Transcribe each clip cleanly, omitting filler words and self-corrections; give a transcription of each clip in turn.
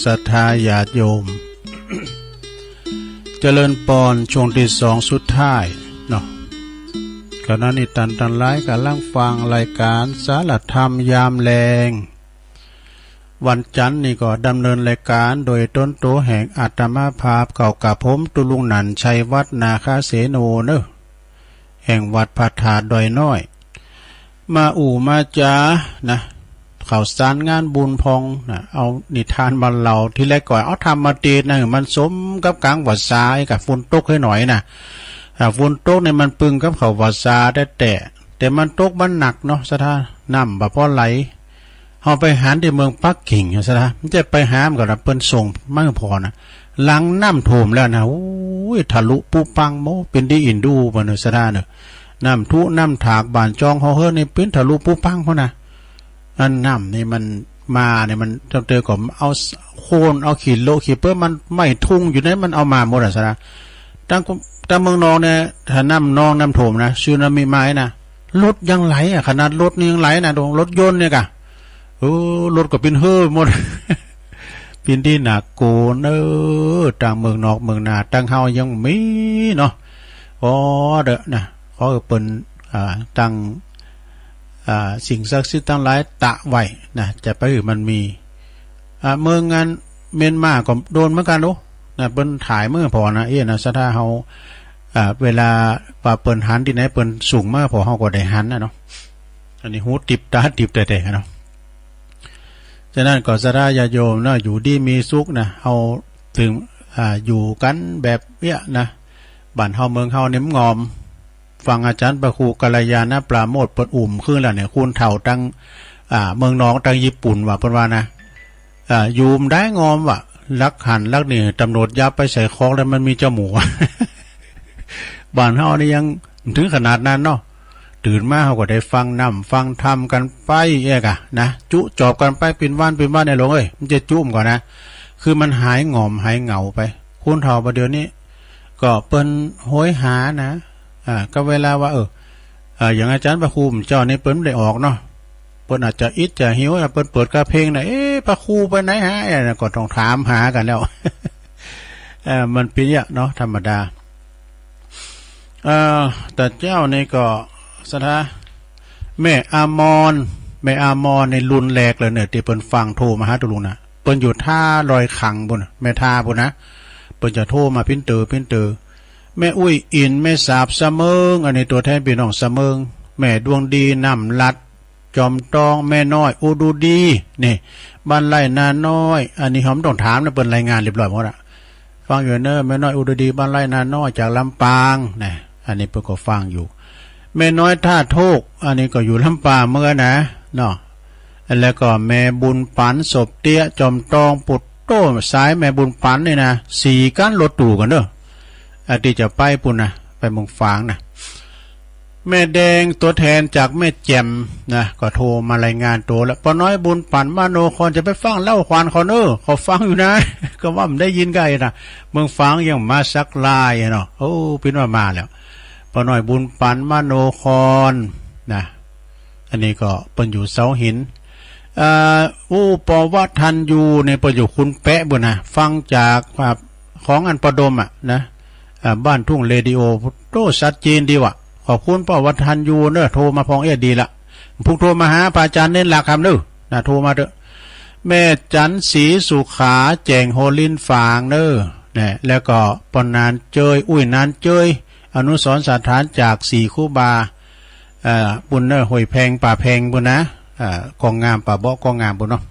ศรัทธาญาติโยม เจริญปอนช่วงที่สองสุดท้ายเนาะขณะนี้ตันไลฟ์กำลังฟังรายการสารธรรมยามแรงวันจันทร์นี่ก็ดำเนินรายการโดยต้นโตแห่งอาตมาภาพเก่ากับผมตุลุงหนันชัยวัฒนาคาเสโนเนอะแห่งวัดพระธาตุดอยน้อยมามาจานะข่าวสารงานบุญพองนะเอานิทานมาเล่าที่แรกก่อนเอาทำมาตีนะมันสมกับกลางวัดสายกับฝนตกให้หน่อยนะฝนตกเนี่ยมันปึงกับเขาวัดสาแต่มันตกมันหนักเนาะสะท่าน้ำแบบพอไหลเอาไปหาที่เมืองปักกิ่งสะท่ามันจะไปหามกับเปิ้นส่งไม่พอนะหลังน้ำท่วมแล้วนะโอ้ยทะลุปูปังโมเป็นที่อินดูปะเนอะสะท่าเนอะน้ำทุน้ำถากบานจองเขาเฮ้อในเป็นทะลุปูปังเขานะอันน้ำนี่มันมาเนี่ยมันเจอกับเอาโคนเอาขีดโลขีดเพื่อมันไม่ทุ่งอยู่ในมันเอามาหมดอ่ะสะตั้งเมืองนองเนี่ยถ้าน้ำนองน้ำโถมนะซึนามิไม้นะรถยังไหลอ่ะขนาดรถนี่ยังไหลนะตรงรถยนต์เนี่ยกะรถก็เป็นเฮ่อหมด เป็นที่หนักโกนต่างเมืองนอกเมืองนาตั้งเฮายังมีเนาะเด้อนะเขาเป็นตั้งสิ่งศักดิ์สิทธิ์ทั้งหลายตะไว้นะจะไปมันมีเมืองงานเมียนมาก็โดนเหมือนกันโอ้นะเปิ้นถ่ายเมื่อพอนะนะสถาเฮาเวลาว่าเปิ้นหันที่ไหนเปิ้นสูงมากพอเฮาก็ได้หันนะเนาะอันนี้หูติบตาติบแต่เนาะฉะนั้นก็สถาญาโยมนะอยู่ดีมีสุขนะเฮาถึงอยู่กันแบบเนี้ยนะบ้านเฮาเมืองเฮาเนี่ยงอมฟังอาจารย์ประครูกัลยาณปราโมทย์เปิดขึ้นแล้วเนี่ยคุณเฒ่าตั้งเมืองนองตั้งญี่ปุ่นว่าเพิ่นว่านะยูมได้งอมว่ะลักหันลักนี่ตำรวจยับไปใส่คอกแล้วมันมีเจ้าหมู บ้านเฮานี่ยังถึงขนาดนั้นเนาะตื่นมาเฮาก็ได้ฟังนำฟังธรรมกันไปเอกะนะจุจอบกันไปเป็นวันในหลวงเอ้ยมันจะจุ่มก่อนนะคือมันหายงอมหายเหงาไปคุณเฒ่าประเดี๋ยวนี้ก็เปิ้นโหยหานะก็เวลาว่าอย่างอาจารย์พระครูเจ้านี่เปิ้นได้ออกเนาะเปิ้นอาจจะอิจจะหิวเปิ้นเปิดกระเพลงนะพระครูไปไหนฮะก็ต้องถามหากันแล้ว มันเป็นอย่างเนาะธรรมดาแต่เจ้านี่ก็สถาแม่อามอนในรุนแรกเลยเนี่ยที่เปิ้นฟังโทรมาหาตุลุงนะเปิ้นอยู่ท่าลอยขังบุญแม่ท่าบุญนะเปิ้นจะโทรมาพินเตอแม่อุ้ยอินแม่สาบเสมิงอันนี้ตัวแทนพี่น้องเสมิงแม่ดวงดีน้ำลัดจอมตองแม่น้อยอูดูดีนี่บ้านไร่นาน้อยอันนี้ผมต้องถามนะเปิดรายงานเรียบร้อยหมดอะฟังอยู่เนอะแม่น้อยอูดูดีบ้านไร่นาน้อยจากลำปางนี่อันนี้เปิดก็ฟังอยู่แม่น้อยท่าโทกอันนี้ก็อยู่ลำปางเมื่อนะเนาะแล้วก็แม่บุญปันศพเตี้ยจอมตองปุดโต้สายแม่บุญปันนี่นะ4กันรถตู่กันเนอะที่จะไปปุ่นนะไปเมืองฝางนะแม่แดงตัวแทนจากแม่แจ่มนะก็โทรมารายงานตัวแล้วปอน้อยบุญปั่นมาโนคอนจะไปฟังเล่าควานคอนเขาฟังอยู่นะ ก็ว่ามันได้ยินไกลนะเมืองฝางยังมาสักลายเนาะโอ้เป็นว่ามาแล้วปอน้อยบุญปั่นมาโนคอนนะอันนี้ก็เป็นอยู่เสาหินปอวัดทันอยู่ในประโยคคุณแปะบุญนะฟังจากของอันประดมนะบ้านทุ่งเรดิโอโตชัดเจนดีวะขอบคุณป้าวัฒนยูเนอะโทรมาพองดีละพวกโทรมาหาพระอาจารย์เน้นหลักคำเนอะนะโทรมาเถอะแม่จันศรีสุขาแจงโฮลินฝางเนอะเนี่ยแล้วก็ปนานเจยอุ้ยนานเจยอนุสรณ์สถานจาก4คู่บาบุญเนอะหอยแพงป่าแพงบุญนะกองงามป่าเบาะกองงามบุญเนาะ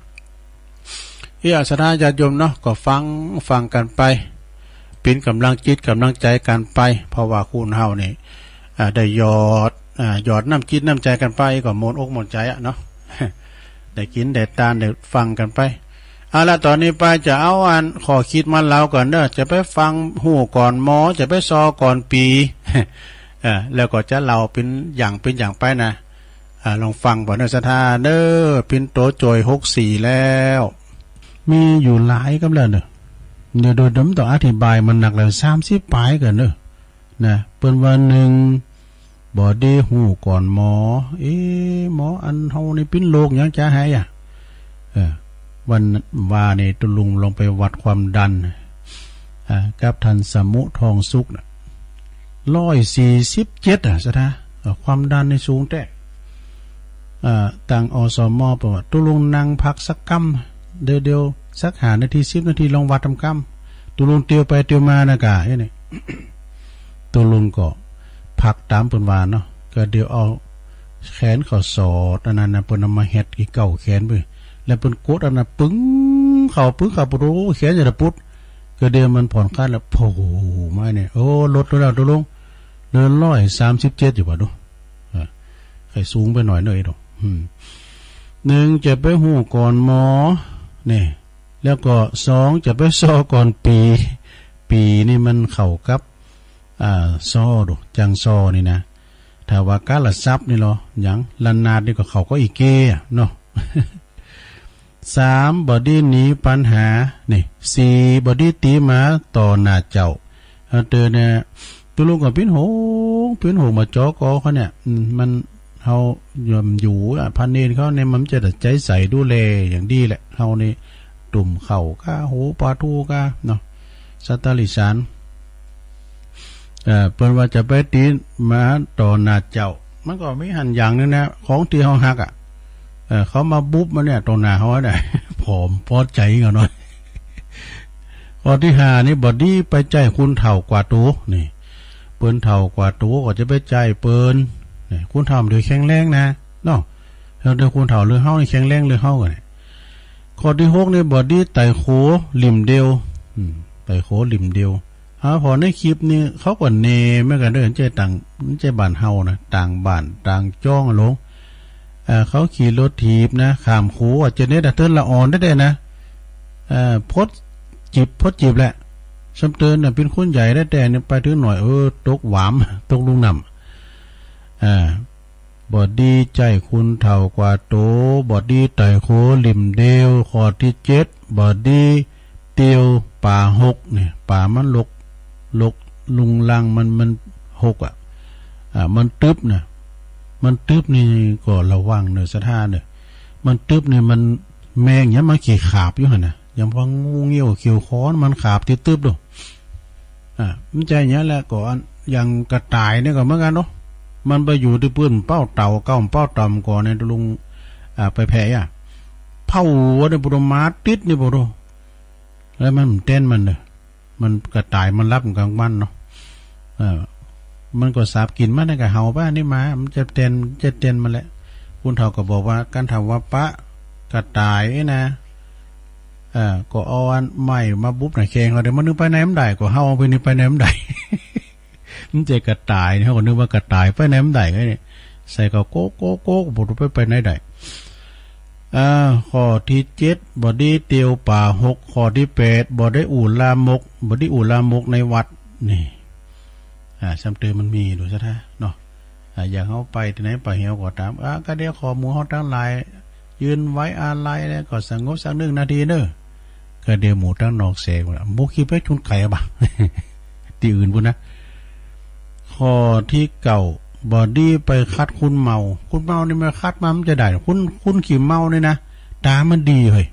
สถานญาติโยมเนาะก็ฟังกันไปเป็นกำลังจิตกำลังใจกันไปเพราะว่าคุณเฮานี่ได้หยอดน้ำจิตน้ำใจกันไปก็โมนอกโมนใจเนาะ ได้กินได้ตานได้ฟังกันไปละตอนนี้ไปจะเอาขอคิดมาเล่าก่อนเด้อจะไปฟังหูก่อนหมอจะไปซอก่อนปี แล้วก็จะเล่าเป็นอย่างไปนะลองฟังบ่เด้อสถาเด้อพินโตโจย64แล้วมีอยู่หลายกับแล้วเด้อเนี่ยโดยดมต่ออธิบายมันหนักแล้ว30ปลายกันเนอะนะเปิ้นวันหนึ่งบ่ได้หูก่อนหมอหมออันเฮานี่เป็นโรคหยังจะให้ วันว่าในตุลุงลงไปวัดความดันกับทันสมุทองสุกนะ147สถาความดันในสูงแต่ต่างอสมประวัติตุลุงนั่งพักสักกำเดียวสัก5 นาที10 นาทีลองวัดทำกำตุลุงเตียวไปเตียวมานะกะนี่ ตุลุงก็พักตามเปิ้นว่าเนาะก็เดี๋ยวเอาแขนเขาสอดอันนั้นนะเปิ้นเอามาเฮ็ดกี่เก่าแขนไปแล้วเปิ้นกดอันนั้นปึ้งเข้าปึ้งเข้าปรูแขนจะปุ๊ดก็เดี๋ยวมันผ่อนคลายแล้วโผล่มาเนี่ยโอ้ลดแล้วตุลุงเดิน137อยู่ป่ะดูใครสูงไปหน่อยดอก1จะไปหูก่อนหมอนี่แล้วก็2จะไปซอก่อนปีนี่มันเข้ากับซอดูจังซอนี่นะถ้าว่าการละซับนี่เหรอหยังลันนาดนี่ก็เขาก็อีเกเนาะ3บอดี้หนีปัญหานี่4บอดี้ตีมาต่อหน้าเจ้าเตือนเนี่ยตุลุงกับพินโหมาจอกอเขาเนี่ยมันเฮาอยู่พันเนนเขาเนี่ยมันจะใจใส่ดูแลอย่างดีแหละเฮานี่ตุ่มเข่าก้าหูปลาทูก้าเนาะสตาลิสานเปิ้นว่าจะไปตีมาต่อหน้าเจ้ามันก็ไม่หันอย่างนึงนะของที่เฮาฮักเขามาบุ๊บมาเนี่ยต่อหน้าเฮาได้ผอมพอใจกันหน่อยข้อที่5นี่บอดี้ไปใจคุณเฒ่ากว่าตัวนี่เปิ้นเฒ่ากว่าตัวก็จะไปใจเปิ้นนี่คุณเฒ่าเดี๋ยวแข็งแรงนะเนาะแล้วเดี๋ยวคุณเฒ่าหรือเฮานี่แข็งแรงหรือเฮากันข้อที่6นี่บอดี้ไตโคลิ่มเดียวไตโคลิ่มเดียวพอในคลิปนี้เขาก็เนแม่กันเดินใจต่างใจบ้านเฮานะต่างบ้านต่างจ้องลงเขาขี่รถถีบนะข้ามคูอาจจะเน็ตเตือนละอ่อนได้นะพดจีบแหละสำเตือนเป็นคนใหญ่ได้แต่เนี่ยไปถึงหน่อยตกหวามตกลุงนำบอดี้ใจคุณเท่ากว่าโตบอดี้ไตโคลิ่มเดียวข้อที่7บอดี้เตียวป่า6เนี่ยป่ามันลกลุงลังมัน6มันตึบนะมันตึบนี่ก็ระวังเนอะสถานเนอะมันตึบนี่มันแมงเนี้ยมันขี่ขาบอยู่หั่นน่ะอย่างพองูเงี้ยวเขียวค้อนมันขาบที่ตึบดูมันใจเนี้ยแหละก่อนอย่างกระต่ายเนี่ยก็เหมือนกันเนาะมันไปอยู่ที่ปื้นเป้าเต่าเป้าต่ำก่อนในลุงไปแพ้เผาวัดบุรมาติดนี่บุรุแล้วมันเต้นมันเลยมันกระต่ายมันรับกลางวันเนาะมันก็สาบกินมาในกะเฮาป้านี่มามันจะเต้นมาแหละคุณเฒ่าก็บอกว่าการทำว่าปะกระต่ายนะก็เอาอันใหม่มาบุ๊บหน่อยแข่งเขาเดี๋ยวมันนึกไปไหนมันได้ก็เฮาไปนี่ไปไหนมันได้ มันจะกระต่ายเขาก็นึกว่ากระต่ายไปไหนมันได้ไงเนี่ยใส่ก็โก๊กบุไปไหนได้ข้อที่7บอดี้เตียวป่า6ข้อที่8บอดี้อู่ลามกในวัดนี่ซ้ำเติมมันมีดูซะท่าเนาะอยากเขาไปที่ไหนไปเหี่ยวก็ตามก็เดี๋ยวขอหมู่เขาตั้งหลายยืนไว้อาลัยแล้วก็สงบสัก1 นาทีเนอะก็เดี๋ยวหมู่ตั้งนอกเสกละมุขีไปชุนไข่บ้าง ที่อื่นพุ่นนะข้อที่9บอดี้ไปคัดคุณเมานี่มาคัดมามันจะได้คุณขี่เมาเนี่ยนะตามันดีเฮ้ย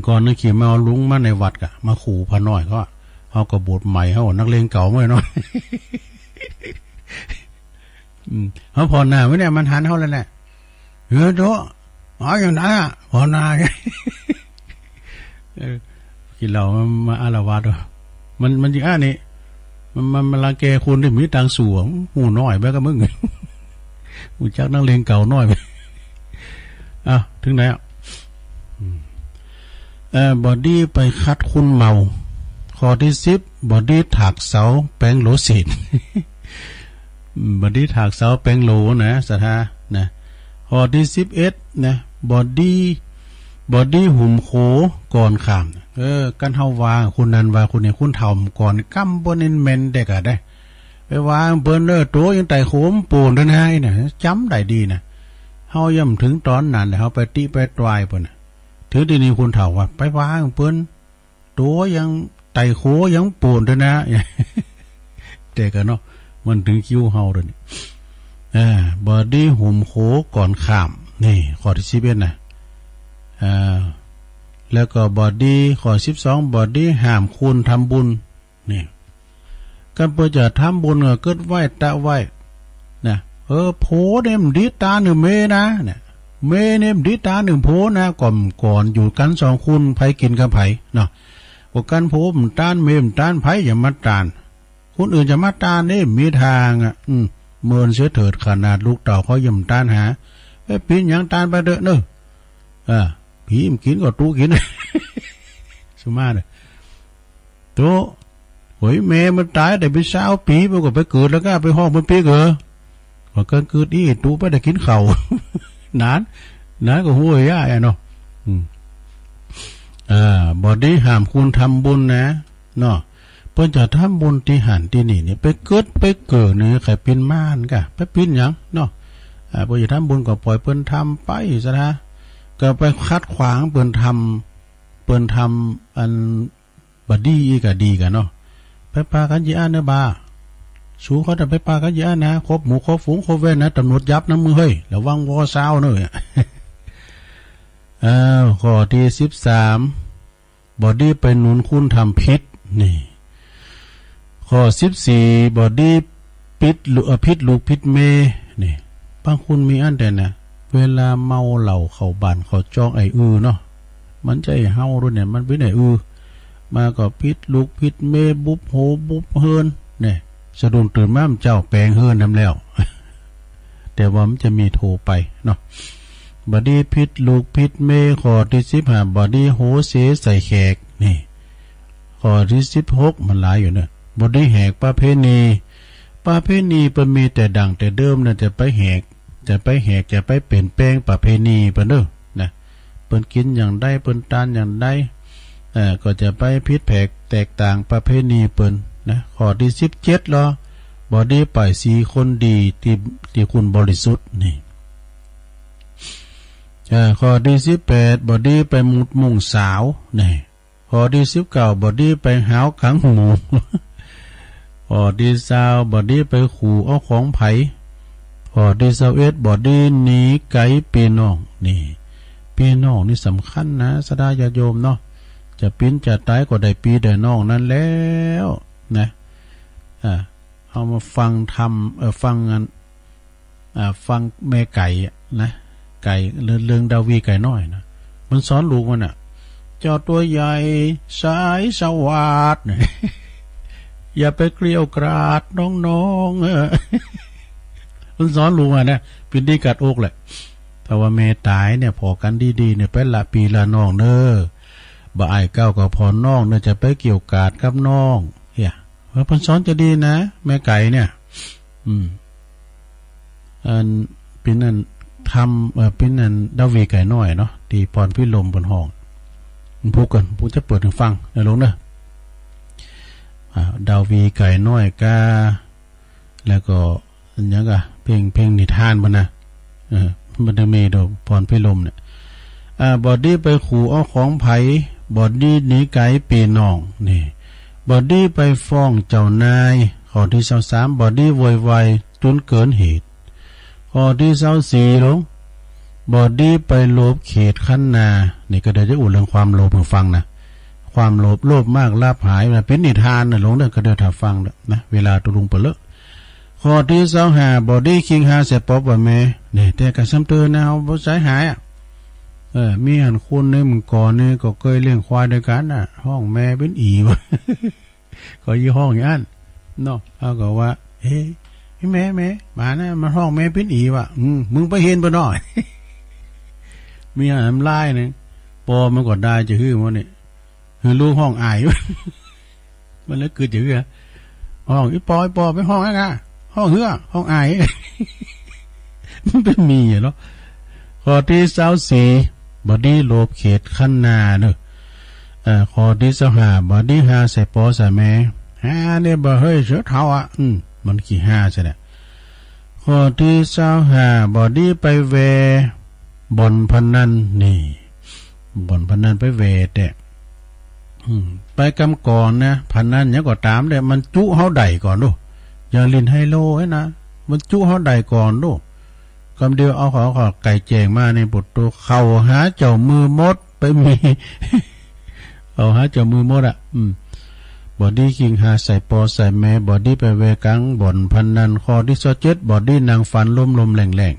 ก่อนนึกขี่เมาลุงมาในวัดกะมาขู่พระน้อยเขาก็บทใหม่เขานักเลงเก่าไม่น้อยเขาพอหน้าไม่เนี่ยมันหันเขาแล้วแหละโตอย่างนั้นพอหน้ากินเหล้ามาอาละวาดมันจริงนี่มันรังแกคนที่มีตังสูงหูน้อยแม่ก็มึงหูจักนักเลงเก่าน้อยไปถึงไหนบอดี้ไปคัดคุณเมาข้อที่10บอดี้ถากเสาแปลงโลสิน บอดี้ถากเสาแปลงโลนะสถานะข้อที่11นะบอดี้หุ่มโขก่อนขามกันเฮาวาคุณนันวาคุณเนี่ยคุณเฒ่าก่อนกำบนเมนเด็กอะได้ไปวางเปิ้นโตยังไต่โขมปูนด้วยนะไอ้น่ะจำได้ดีนะเฮาย่ำถึงตอนนั้นเฮาไปติไปตรายเปิ้นถือทีนี้คุณเฒ่าว่าไปวางเปิ้นตัวยังไต่โขยังปูนด้วยนะแต่ก็เนาะมันถึงคิวเฮาเลยบอดี้หุ่มโขก่อนข้ามนี่ข้อที่11นะ แล้วก็บอดี้ข้อ12บอดี้ห้ามคุณทำบุญนี่กันเพื่อจะทำบุญก็เกิดไหว้ตะไหว้นะโผเนี่ยมันดีตาหนึ่งเมนะเนี่ยเมเนี่ยมันดีตาหนึ่งโผนะก่อนอยู่กันสองคุณไผกินกับไผเนาะว่ากันโผมันต้านเมมต้านไผอย่ามาต้านคนอื่นจะมาต้านนี่มีทางเมินเสียเถิดขนาดลูกเต่าเขาย่ำต้านหาปีนยังต้านไปเด้อเนอะผีมันกินก็ตู้กินสมาเลยตัวหอยแม่มันตายแต่ไปเช้าปีมันก็ไปเกิดแล้วก็ไปห้องมันปีเกอว่าเกิดอีตู้ไปได้กินเข่านานก็หัวย่าเนาะบอดี้ห้ามคุณทำบุญนะเนาะเพิ่นจะทำบุญที่หันที่นี่เนี่ยไปเกิดเนี่ยใครเป็นม่านกะไปปิ้นหยังเนาะเพิ่นจะทำบุญก็ปล่อยเพิ่นทำไปซะนะก็ไปคัดขวางเปิ้นทำอันบดีก็ดีกันเนาะไปปากันยี่อันเนบาชูเขาจะไปปากันยี่อันนะครบหมูครบฝูงครบเว้นนะตำรวจยับน้ำมือเฮ้ยระวังวอซาวเนอะข้อที่13บอดี้ไปหนุนคุณทำพิษนี่ข้อ14บอดี้พิษลูกพิษเมนี่บางคุณมีอันแต่นะเวลาเมาเหล่าเขาบานเขาจ้องไอ้เนาะมันใจเฮาด้วยเนี่ยมันเป็นไอ้มาก็พิษลูกพิษเมบุบโหบุบเฮินเนี่ยสะดุ้งตื่นมาเจ้าแปลงเฮินทำแล้ว แต่ว่ามันจะมีโทรไปเนาะบอดี้พิษลูกพิษเมข้อที่15บอดี้โหเสใส่แขกนี่ข้อที่16มันหลายอยู่เนี่ยบอดี้แหกประเพณีเป็นมีแต่ดังแต่เดิมเนี่ยจะไปแหกจะไปเปลี่ยนแปลงประเพณีเปิ้นเด้อนะเปิ้นกินอย่างใดเปิ้นทานอย่างใดก็จะไปผิดแผกแตกต่างประเพณีเปิ้นนะข้อที่17ลอบอดี้ปล่อยสีคนดีที่คุณบริสุทธิ์นี่ข้อที่18บอดี้ไปมุดมุ่งสาวนี่ข้อที่19บอดี้ไปหาวขังหมูข้อที่20บอดี้ไปขู่เอาของไผข้อที่21บอดี้หนีไกปีน้องนี่ปีน้องนี่สำคัญนะสดาญาโยมเนาะจะปิ้นจะตายก็ได้ปีได้น้องนั่นแล้วนะเอามาฟังทำฟังฟังแม่ไก่นะไก่เรื่องดาวีไก่น้อยนะมันสอนลูกมันอ่ะเจ้าตัวใหญ่สายสวัสดอย่าไปเกลียวกราดน้องมันสอนลูกอ่ะนะเป็นดีกัดอกแหละแต่ว่าแม่ตายเนี่ยพอกันดีๆเนี่ยไปละปีละน้องเนอบ่ไอ้เก้าก็พอน้องเนี่ยจะไปเกี่ยวกาดกับน้องเฮียเพิ่นสอนจะดีนะแม่ไก่เนี่ยอันเป็นนั่นทำเป็นนั่นดาวีไก่น้อยเนาะที่พรพิลมบนห้องพูดกันพูดจะเปิดถึงฟังนะลุงเนอะดาวีไก่น้อยกาแล้วก็อันยังกะเพลงนิทานมันนะมันจะมีดอกพรพิลมเนี่ยบอดี้ไปขู่เอาของไผ่บอดี้หนีไก่ปีน้องนี่บอดี้ไปฟ้องเจ้านายข้อที่23บอดี้โวยวายจนเกินเหตุข้อที่24ลงบอดี้ไปโลภเขตขั้นนานี่ก็ได้จะอุ่นเรื่องความโลภให้ฟังนะความโลภมากลาภหายนะเป็นนิทานนะลงเด้อก็ได้ถ้าฟังนะเวลาตุลุงเปเลอะข้อที่25บอดี้คิงหาเสร็จป๊อบว่าแม่นี่แต่ก็ซ้ำเตือนนะเอาบ่สายหายมีหันคนในมึงก่อนนี่ก็เคยเลี้ยงควายด้วยกันน่ะห้องแม่เป็นอีวะ ก็ยี่ห้องอย่างนั้นเนาะเขาก็ว่าเฮ้ยแม่มานะมันห้องแม่เป็นอีวะมึงไปเห็นปะหน่อย มีหันลายนึงปอมันก็ได้จะฮื้อมันนี่คือลูกห้องอาย มันแล้วเกิดจะฮื้อห้องอีปอไปห้องนะห้องเฮือห้องอาย มันเป็นมีเนาะข้อที่24บอดี้โลภเขตขั้นนาเนอะข้อที่25บอดี้หาใส่ปอใส่แม่เนี่ยบ่เฮ้ยเสือเท้ามันกี่5ใช่ไหมข้อที่25บอดี้ไปเวบ่อนพนันนี่บ่อนพนันไปเวแต่ไปกำก่อนนะพนันเนี่ยก็ตามเลยมันจุเฮาใดก่อนดูอย่าลินไฮโลไอ้นะมันจุเฮาใดก่อนดู คำเดียวเอาขอไก่แจงมาในบทตัวเข้าหาเจ้ามือมดไปมี เอาหาเจ้ามือมดบอดี้คิงหาใส่ปอใส่แม่บอดี้ไปเวกังบ่อนพันนันคอที่ซอเจ็ดบอดี้นางฟันลมแหล่ง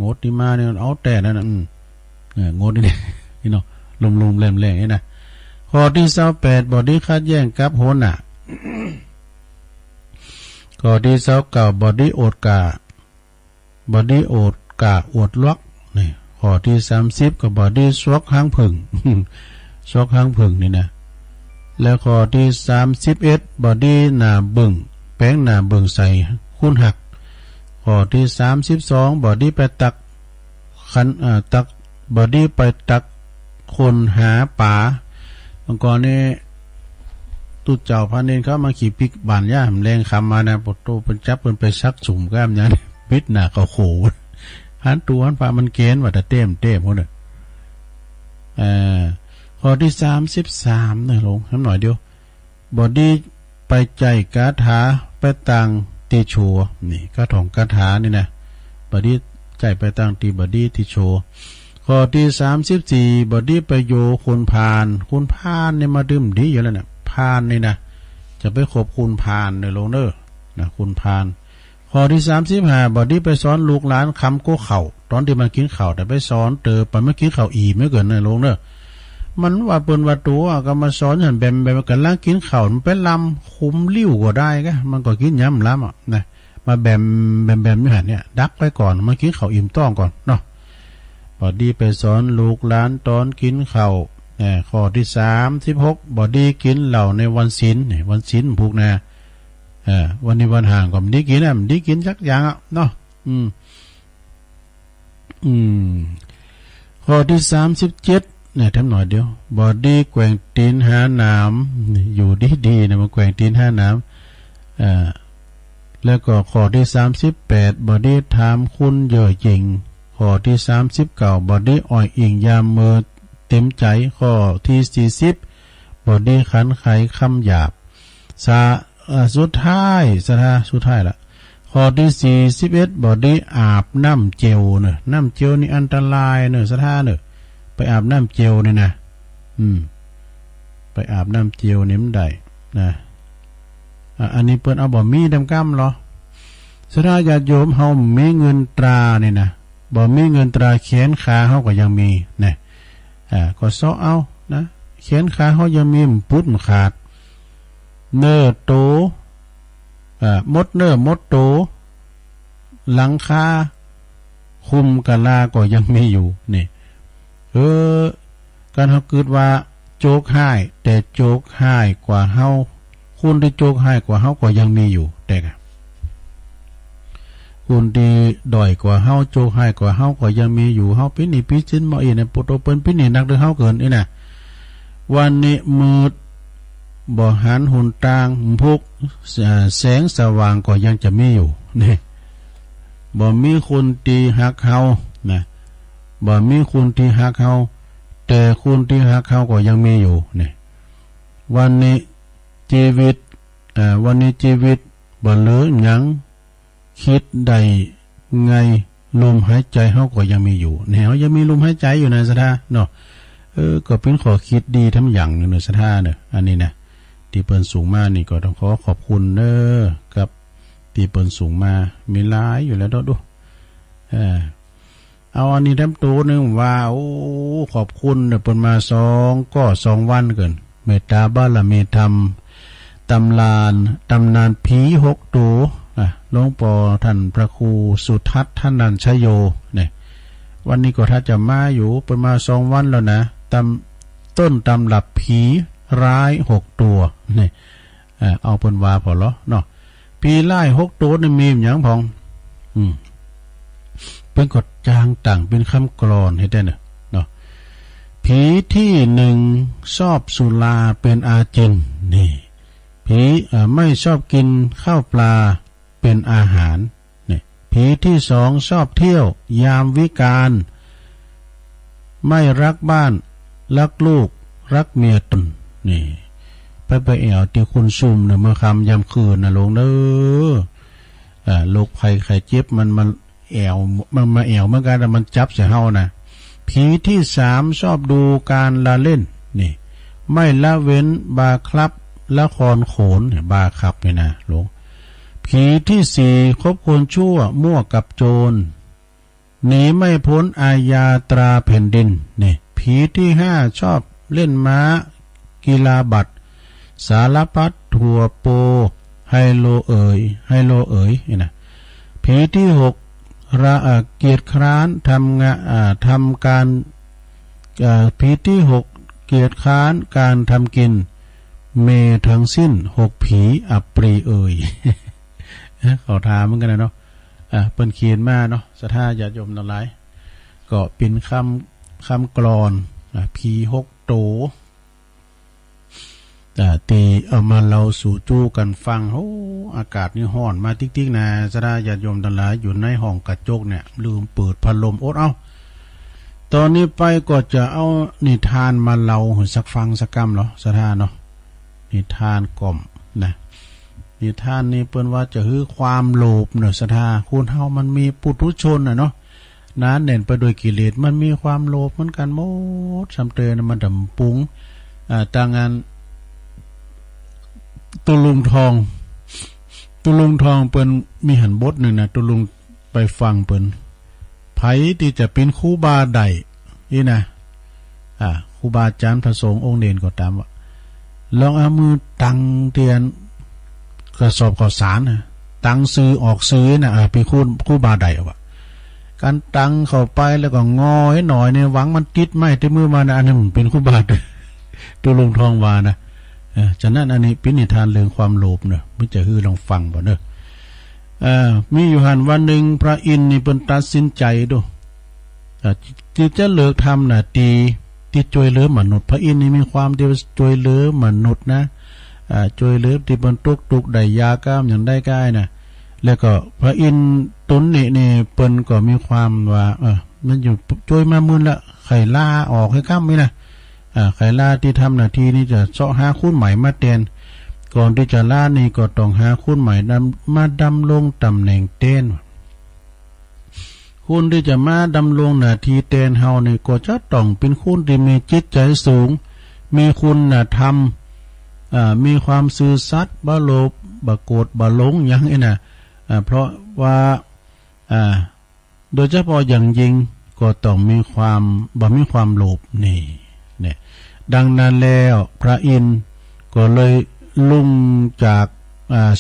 งดที่มาเนี่ยเอาแต่นั่นงดนี่นี่เนาะลมแหล่งนี่นะคอที่28บอดี้คัดแย่งกับโหน่ะคอที่29บอดี้โอดกาบอดี้โอดกาอวดล็อกนี่คอที่30กับบอดี้ซวกหางผึ่งซวกหางผึ่งนี่นะแล้วข้อที่31บอดี้หน้าบึ่งแป้งหน้าบึ่งใส่คุ้นหักข้อที่32บอดี้ไปตักขันตักบอดี้ไปตักคนหาป่าเมื่อก่อนนี้ตุเจ้าพาเนนเขามาขี่ปิกบานย่ามแรงคำมานะปโตเป็นจับเป็นไปซักสุ่มแก้มยันพิษหน้าเขาโขหันตัวหันฟ้ามันเกณฑ์ว่าแต่เต้มคนน่ะข้อที่33เนี่ยลงน้ำหน่อยเดียวบอดี้ไปใจกาถาไปตังตีโชนี่กาถองกาถานี่นะบอดี้ใจไปตังตีบอดี้ตีโชข้อที่34บอดี้ไปโยคุณพานเนี่ยมาดื่มดีอยู่แล้วเนี่ยพานนี่นะจะไปขบคุณพานในโลเนอร์นะคุณพานข้อที่35บอดี้ไปสอนลูกหลานคำโก้เข่าตอนที่มันกินเข่าแต่ไปสอนเตอไปเมื่อกินเข่าอีไม่เกินในโลเนอร์มันว่าเปิ้นว่าตัวก็มาสอนหันแบมกันล่างกินข้าวมันเป็นลำคุมลิ้วก็ได้ก็มันก็กินย้ำล้ำนะมาแบมอยู่หันเนี่ยดักไว้ก่อนมากินข้าวอิ่มต้องก่อนเนาะบอดี้ไปสอนลูกหลานตอนกินข้าวข้อที่36บอดี้กินเหล้าในวันศีลวันศีลพวกนะวันนี้วันห่างก็มันดีกินนะมันดีกินสักอย่างเนาะข้อที่37เนี่ยทำหน่อยเดียวบอดี้แกว่งตีนหาน้ำอยู่ดีๆนะมาแกว่งตีนหาน้ำแล้วก็ข้อที่38บอดี้ถามคุณเย่อหยิ่งข้อที่39บอดี้อ่อยอิงยามมือเต็มใจข้อที่40บอดี้ขันไขคำหยาบสุดท้ายละข้อที่41บอดี้อาบน้ำเจลเนอะน้ำเจลนี่อันตรายเนอะเนอะไปอาบน้ำเจลนี่นะไปอาบน้ำเจลนี่มันได้นะอันนี้เปิ้นเอาบ่มีดำก้ำหรอสถาญาติโยมเฮามีเงินตรานี่นะบ่มีเงินตราแขนขาเฮาก็ยังมีนะก็ซ้อเอานะแขนขาเฮายังมีปุ๊ดขาดเนื้อโตมดเนื้อมดโตหลังคาคุมกะลาก็ยังมีอยู่นี่การเฮาคิดว่าโจกหายแต่โจกหายกว่าเฮาคุณที่โจกหายกว่าเฮาก็ยังมีอยู่แต่คุณที่ด้อยกว่าเฮาโจกหายกว่าเฮาก็ยังมีอยู่เฮาปินี่ปิจินมาอีเนี่ยปุโตเปิ้นปินี่นักเด้อเฮาเกินนี่น่ะวันนี้มืดบ่หันหุ่นตางพวกแสงสว่างก็ยังจะมีอยู่นี่บ่มีคนที่ฮักเฮานะบ่มีคนที่ฮักเฮาแต่คนที่ฮักเฮาก็ยังมีอยู่นี่วันนี้ชีวิตบ่เหลือหยังคิดใดไงลมหายใจเฮาก็ยังมีอยู่แนวยังมีลมหายใจอยู่ในสถาเนาะก็เป็นขอคิดดีทั้งอย่างนึงในสถาเนาะอันนี้นะที่เปิ้นสูงมานี่ก็ต้องขอบคุณเด้อกับที่เปิ้นสูงมามีหลายอยู่แล้วดูเอาอันนี้ทำตัวนึงว่าโอ้ขอบคุณเปิ้นมา2 วันเกินเมตตาบารมีธรรมตำนานผี6ตัวหลวงปู่ท่านพระครูสุทัศน์ท่านนันชโยเนี่ยวันนี้ก็ถ้าจะมาอยู่เปิ้นมา2 วันแล้วนะต้นตำรับผีร้าย6ตัวนี่เอาเปิ้นว่าพอเหรอเนาะผีร้าย6ตัวนี่มีหยังพองเป็นกฎจางต่างเป็นคำกลอนให้ได้เนาะผีที่1ชอบสุราเป็นอาจินนี่ผีไม่ชอบกินข้าวปลาเป็นอาหารนี่ผีที่2ชอบเที่ยวยามวิกาลไม่รักบ้านรักลูกรักเมียตนนี่ไปแอวที่คุณซุ่มเนี่ยเมื่อคำยามคืนนะลงเด้อโรคภัยไข้เจ็บมัน แอวมันมาแอวเมื่อกันมันจับเสียเฮานะผีที่สามชอบดูการละเล่นนี่ไม่ละเว้นบาคลับละครโขนบาคับนี่นะหลวงผีที่สี่คบคนชั่วมั่วกับโจรหนีไม่พ้นอาญาตราแผ่นดินนี่ผีที่ห้าชอบเล่นม้ากีฬาบัตรสารพัดถั่วโปไฮโลเอ๋ยนี่นะผีที่หกเกียรติคร้านทำการผีที่หกเกียรติคร้านการทำกินเมทั้งสิ้นหกผีอัปรีเอ่ย เขาถามเหมือนกันนะเนาะเปิ้นเขียนมาเนาะสถาญาติโยมทั้งหลายก็เป็นคำกลอนผีหกโตตีเอามาเราสู่จู้กันฟังโอ้อากาศนี่ร้อนมาติ๊กๆนะสถาญาติโยมทั้งหลายอยู่ในห้องกระจกเนี่ยลืมเปิดพัดลมอดเอาตอนนี้ไปก็จะเอานิทานมาเล่าให้สักฟังสักกำเหรอสถาเนาะนิทานกล่อมนะนิทานนี้เปิ้นว่าจะฮื้อความโลภเนอะสถาคุณเฮามันมีปุถุชนน่ะเนาะนั้นเน่นไปโดยกิเลสมันมีความโลภเหมือนกันหมดสำเตนมันดำปุงต่างงานตุลุงทองเปิ้นมีหันบทหนึ่งนะตุลุงไปฟังเปิ้นไผที่จะเป็นครูบาใดนี่นะครูบาอาจารย์พระสงฆ์องค์เด่นก็ตามว่าลองเอามือตังเตียนกระสอบข้าวสารนะตังซื้อออกซื้อนะเป็นครูบาใดวะการตังเข้าไปแล้วก็งอให้หน่อยเนี่ยหวังมันติดไม่ที่มือมานะอันนี้มันเป็นครูบาตุลุงทองวานะฉะนั้นอันนี้เป็นนิทานเรื่องความโลภเนอะไม่จะฮือลองฟังบ่เนอะมีอยู่หันวันหนึ่งพระอินทร์นี่เป็นตัดสินใจดูที่จะเลิกทำน่ะที่ช่วยเหลือมนุษย์พระอินทร์นี่มีความที่ช่วยเหลือมนุษย์นะช่วยเหลือที่เป็นตุกได้ยาก้ามอย่างได้ก้ายนะแล้วก็พระอินทร์ตนนี่เปิ้นก็มีความว่ามันอยู่ช่วยมามื่นละไข่ล่าออกให้ข้ามไหมนะไข่ล่าที่ทำหน้าที่นี่จะเสาะหาคู่ใหม่มาแทนก่อนที่จะล่านี่ก็ต้องหาคู่ใหม่มาดำลงตำแหน่งเต้นคุณที่จะมาดำลงหน้าที่เต้นเฮานี่ก็จะต้องเป็นคุณที่มีจิตใจสูงมีคุณธรรมมีความซื่อสัตย์บ่โลภบ่โกรธบ่หลงอย่างนี้นะเพราะว่าโดยเฉพาะอย่างยิ่งก็ต้องมีความโลภนี่เนี่ยดังนั้นแล้วพระอินทร์ก็เลยลุ่งจาก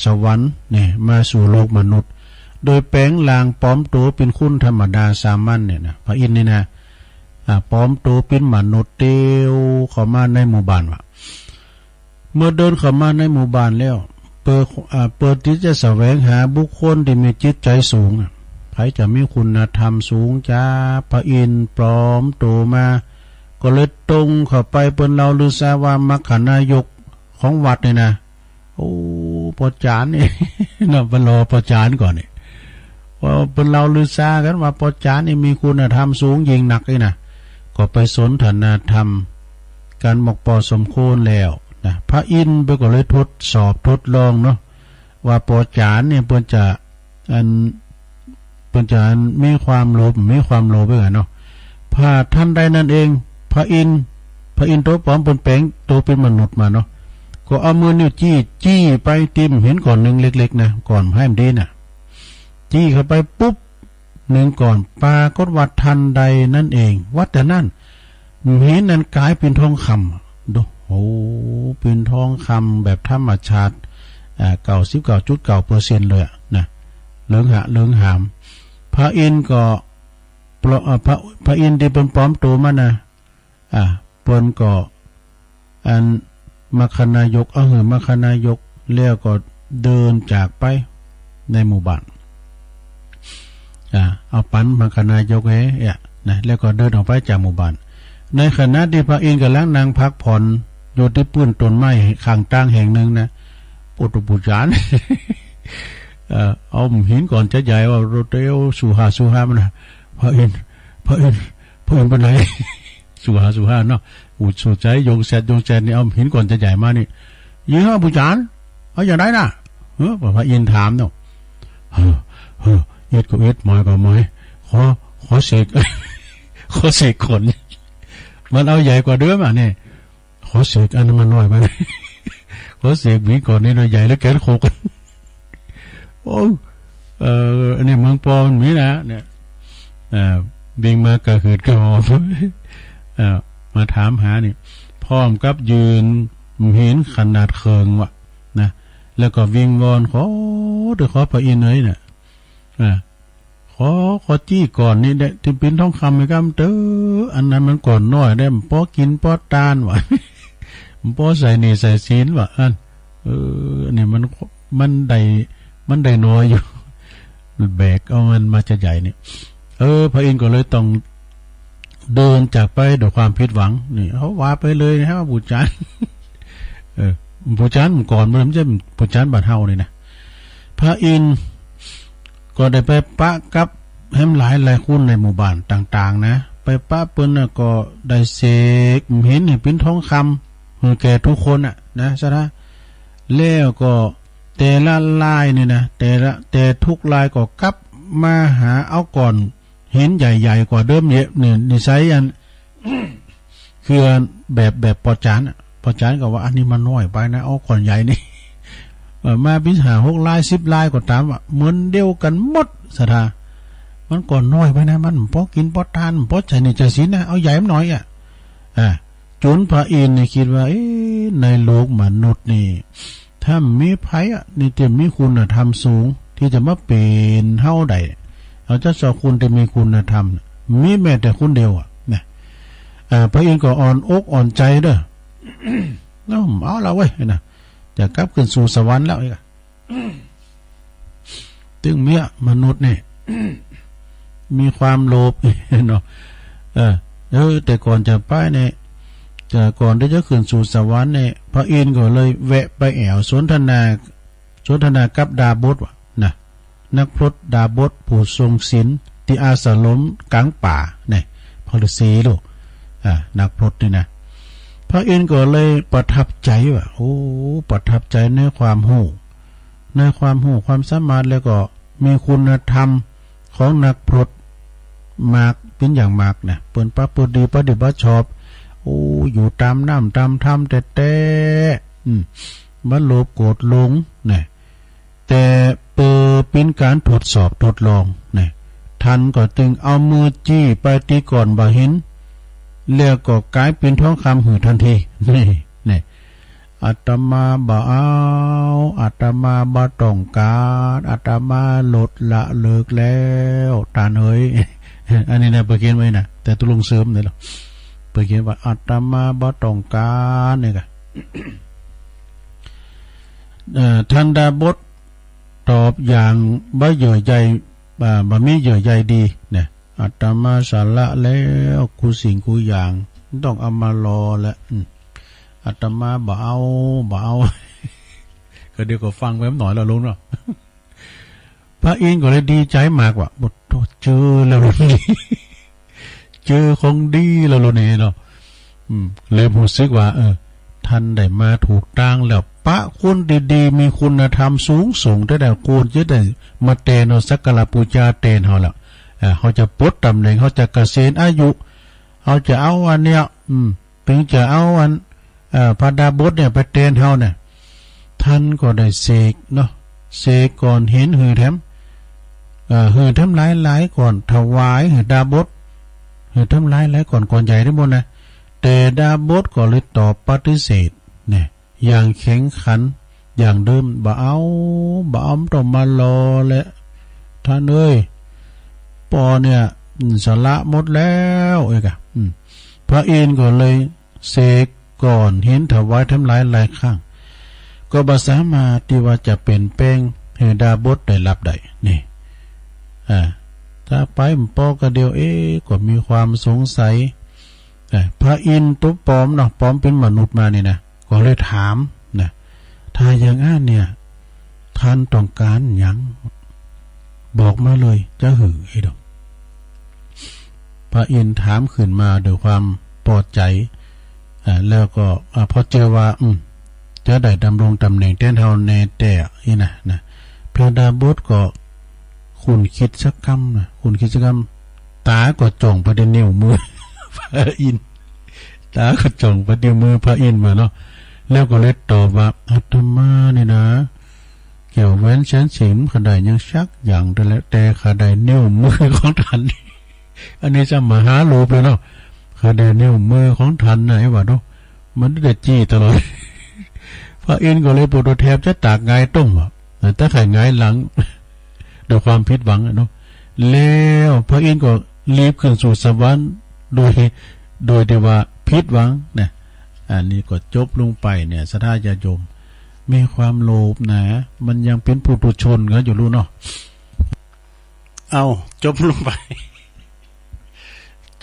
สวรรค์เนี่ยมาสู่โลกมนุษย์โดยแปลงลางปลอมตัวเป็นคุณธรรมดาสามัญเนี่ยนะพระอินทร์นี่นะปลอมตัวเป็นมนุษย์เตียวเข้ามาในหมู่บ้านว่ะเมื่อเดินเข้ามาในหมู่บ้านแล้วเปิดที่จะแสวงหาบุคคลที่มีจิตใจสูงใครจะมีคุณธรรมสูงจ้าพระอินทร์ปลอมตัวมาก็เลยตรงเข้าไปเปิ้นเราลือซาว่ามัคคณายกของวัดนี่นะโอ้ปอจานนี่น่ะเปิ้นรอปอจานก่อนนี่ว่าเปิ้นเราลือซากันว่าปอจานนี่มีคุณธรรมสูงยิ่งหนักเลยนะก็ไปสนทนาธรรมการบอกปอสมควรแล้วนะพระอินทร์ไปก็เลยทดลองเนาะว่าปอจานเนี่ยเปิ้นจะมีความโลภไปกันเนาะพระท่านใดนั่นเองพระอินทร์ตัวปลอมเป็นแปลงตัวเป็นมนุษย์มาเนาะก็เอามือนิ้วจี้ไปติมเห็นก่อนหนึ่งเล็กๆนะก่อนให้มันดีน่ะจี้เข้าไปปุ๊บหนึ่งก่อนปรากฏว่าทันใดนั่นเองวัดแต่นั่นเห็นนั้นกลายเป็นทองคำดูโอ้เป็นทองคำแบบธรรมชาติ99.9% เลยนะเหลืองหามพระอินทร์ก็พระอินทร์ที่เป็นปลอมตัวมานะเปิ้นก็อันมัคคณายกมัคคณายกแล้วก็เดินจากไปในหมู่บ้านเอาปันมัคคณายกนะแล้วก็เดินออกไปจากหมู่บ้านในขณะที่พระอินทร์กำลังนั่งพักผ่อนอยู่ที่ปื้นต้นไม้ข้างตั้งแห่งหนึ่งนะปุถุปุจานเอาหินก่อนจะใหญ่ว่าโรเตลสุหามันนะพระอินทร์เป็นไรสุหาเนาะสุใจยงแซดนี่เอาหินก่อนจะใหญ่มานี่ยี่ห้อปุจานเอาอย่างไรนะพระอินทร์ถามเนาะ เอ็ดก็เอ็ดหมอยก็หมอยขอเสก ขอเสกขนมันเอาใหญ่กว่าเดิมอ่ะเนี่ยขอเสกอันนั้นมันน้อยไป ขอเสกหวีก่อนนี่เราใหญ่แล้วแกนโคกันโอ้อันนี้เมืองปอมันมีนะเนี่ยบิงมากระหืดกระหอบมาถามหานี่พร้อมกับยืนเห็นขนาดเคิงวะนะแล้วก็วิงวอนขอพระอินทร์เลยเนี่ยขอจี้ก่อนนี่ได้ที่เป็นทองคำไหมครับเด้ออันนั้นมันก่อนน้อยได้พอกินพอตานวะ พอใส่นี่ใส่ศีลวะอันนี่มันได้น้อยอยู่แบกเอามันมาจะใหญ่นี่พระอินทร์ก็เลยต้องเดินจากไปด้วยความผิดหวังนี่เขาว่าไปเลยนะว่าบูชาบูชาก่อนมันไม่ใช่บูชาบาดเฮานี่นะพระอินทร์ก็ได้ไปปะกับแห่มหลายคนในหมู่บ้านต่างๆนะไปปะเปิ้นก็ได้เสกเห็นเป็นทองคำให้แก่ทุกคนนะซะนะแล้วก็แต่ละลายนี่นะแต่ทุกลายก็กลับมาหาเอาก่อนเห็นใหญ่ๆกว่าเดิมเยอะเนี่ยนิสัยอัน คือแบบปอจานก็ว่าอันนี้มันน้อยไปนะเอาก่อนใหญ่นี่ มาพิหา6 ลาย 10 ลายก็ตามเหมือนเดียวกันหมดสถามันก่อนน้อยไปนะมันพอกินพอทานพอใจนี่ใจศีลนะเอาใหญ่น้อยจนพระอินทร์นี่คิดว่าในโลกมนุษย์นี่ถ้ามีไผนี่เต็มมีคุณธรรมสูงที่จะมาเป็นเฮาได้เอาเจ้าสาวคุณจะมีคุณธรรมมีแม้แต่คุณเดียวนะพระอินทร์ก็อ่อนอกอ่อนใจเด้อ เอาละเว้ยนะจะกลับขึ้นสู่สวรรค์แล้วอีกตึงเมียมนุษย์นี่ มีความโลภเนาะแต่ก่อนจะไปเนี่ยก่อนที่จะขึ้นสู่สวรรค์เนี่ยพระอินทร์ก็เลยแวะไปแอวสนทนากับดาบทว่านะนักพรตดาบทผู้ทรงศีลที่อาสาล้มกลางป่าเนี่ยพอฤาษีลูกนักพรตนี่นะพระอินทร์ก็เลยประทับใจว่าประทับใจในความหูความสามารถแล้วก็มีคุณธรรมของนักพรตมากเป็นอย่างมากนะเปิ้นประพฤติดีปฏิบัติชอบอยู่ตามน้ำตามธรรมแต่มันโลภโกรธหลงเนี่ยแต่เป็นการทดสอบทดลองเนี่ยท่านก็ตึงเอามือจี้ไปตีก่อนบ่เห็นแล้วก็กลายเป็นทองคำหือทันทีนี่อาตมาบ่เอาอาตมาบ่ต้องการอาตมาลดละเลิกแล้วตาเอ้ย อันนี้นะเปิดเขียนไว้นะแต่ตุลงเสริมเลยหรอเปิดเขียนว่าอาตมาบ่ต้องการเนี่ยค่ะ ท่านดาบทตอบอย่างบ่เยื่อใยบ่มีเยื่อใยดีเนี่ยอาตมาสาระแล้วกูสิ่งกูอย่างต้องเอามารอแล้วอาตมาบ่เอา ก็เดี๋ยวก็ฟังไว้หน่อยแล้วลุงเนาะ พระอินทร์ก็เลยดีใจมากว่าบทเจอแล้วลุงนี่ เจอของดีแล้วลุงนี่เนาะเลยรู้สึกว่าท่านได้มาถูกทางแล้วปะคนดีๆมีคุณธรรมสูงแต่กูจะได้มาเตนสักการะบูชาเตนเฮาแล้วเขาจะปลดตำแหน่งเขาจะเกษียณอายุเขาจะเอาอันเนี้ยถึงจะเอาอันพระดาบทเนี่ยไปเตนเฮาเนี่ยท่านก็ได้เสกเนาะเสกก่อนเห็นหือแถมหลายก่อนถวายหือดาบทหือทำหลายก่อนใหญ่ได้หมดนะแต่ดาบทก็เลยตอบปฏิเสธเนี่ยอย่างแข็งขันอย่างเดิมบ่เอาต้องมารอและท่านเอ้ยปอเนี่ยสละหมดแล้วพระอินทร์ก็เลยเสกก่อนเห็นถวายทำหลายข้างก็บ่สามารถที่ว่าจะเป็นแป้งให้ดาบทได้รับได้นี่ถ้าไปปอก็เดียวก็มีความสงสัยพระอินทร์ตัวปลอมเนาะปลอมเป็นมนุษย์มานี่นะก็เลยถามนะถ้าอย่างนั้นเนี่ยท่านต้องการหยังบอกมาเลยจะหือให้ดอกพระอินทร์ถามขึ้นมาด้วยความพอใจแล้วก็พอเจอว่าจะได้ดำรงตำแหน่งแทนเฮาในแต่นะพระดาบทก็ค คุณคิดสักคำนะคุณคิดสักคำตาก็จ้องประเด็นนิ้วมือ พระอินทร์ตาก็จ้องประเด็นมือพระอินทร์มาเนาะแล้วก็เลยตอบว่าอาตมานี่นะเกี่ยวแว้นแสนสิมขดายยังชักอย่างแต่ขดายนิ้วมือของท่าน อันนี้จะมหาโลภเลยเนาะขดายนิ้วมือของท่านไหนวะเนาะมันได้จี้ตลอด พระอินทร์ก็เลยโปรโตแทบจะตากไงต้มอ่ะแต่ไข่ไงหลัง ด้วยความผิดหวังเนาะแล้วพระอินทร์ก็รีบขึ้นสู่สวรรค์โดยที่ว่าผิดหวังเนี่ยอันนี้ก็จบลงไปเนี่ยศรัทธาญาติโยมมีความโลภนะมันยังเป็นปุถุชนก็อยู่รู้เนาะเอาจบลงไป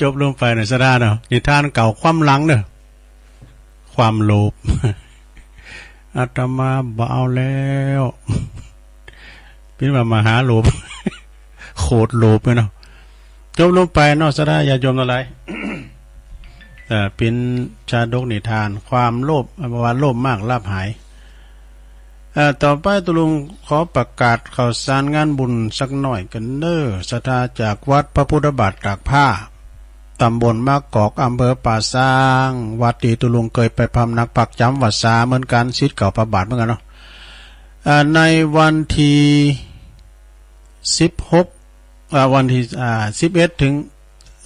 จบลงไปในศรัทธาเนาะนิทานเก่าความหลังเนาะความโลภ อาตมาบ่เอาแล้วเป็นว่ามหาโลภ โคตรโลภเลยเนาะจบลงไปเนาะศรัทธาญาติโยมอะไร เป็นชาดกนิทานความโลภว่าโลภมากลาภหายต่อไปตุลุงขอประกาศข่าวสารงานบุญสักหน่อยกันเน้อศรัทธาจากวัดพระพุทธบาทตากผ้าตำบลมะกอกอำเภอป่าซางวัดที่ตุลุงเคยไปพำนักปักจำวัดสาเหมือนกันศิษย์เก่าพระบาทเหมือนกันเนาะในวันที่16วันที่11ถึง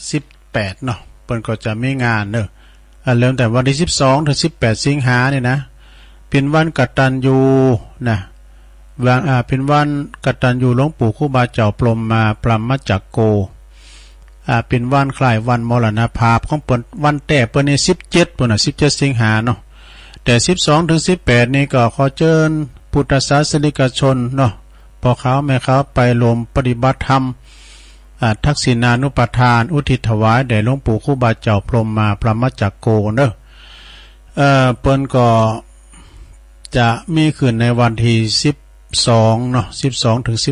18เนาะเพิ่นก็จะมีงานเด้อเริ่มแต่วันที่12ถึง18สิงหาเนี่ยนะเป็นวันกตัญญูนะวันเป็นวันกตัญญูหลวงปู่ครูบาเจ้าพรหมมาปรมจักโกเป็นวันคล้ายวันมรณภาพของเปิ้นวันแต่เปิ้นนี่17ปุ่นน่ะ17สิงหาเนาะแต่12ถึง18นี่ก็ขอเชิญพุทธศาสนิกชนเนาะพอเขาแม่เขาไปรวมปฏิบัติธรรมทักษิณานุปทานอุทิศถวายแด่หลวงปู่ครูบาเจ้าพรหมมาปรมจักโกเด้อเปิ้นก็จะมีขึ้นในวันที่12เนาะ12ถึง18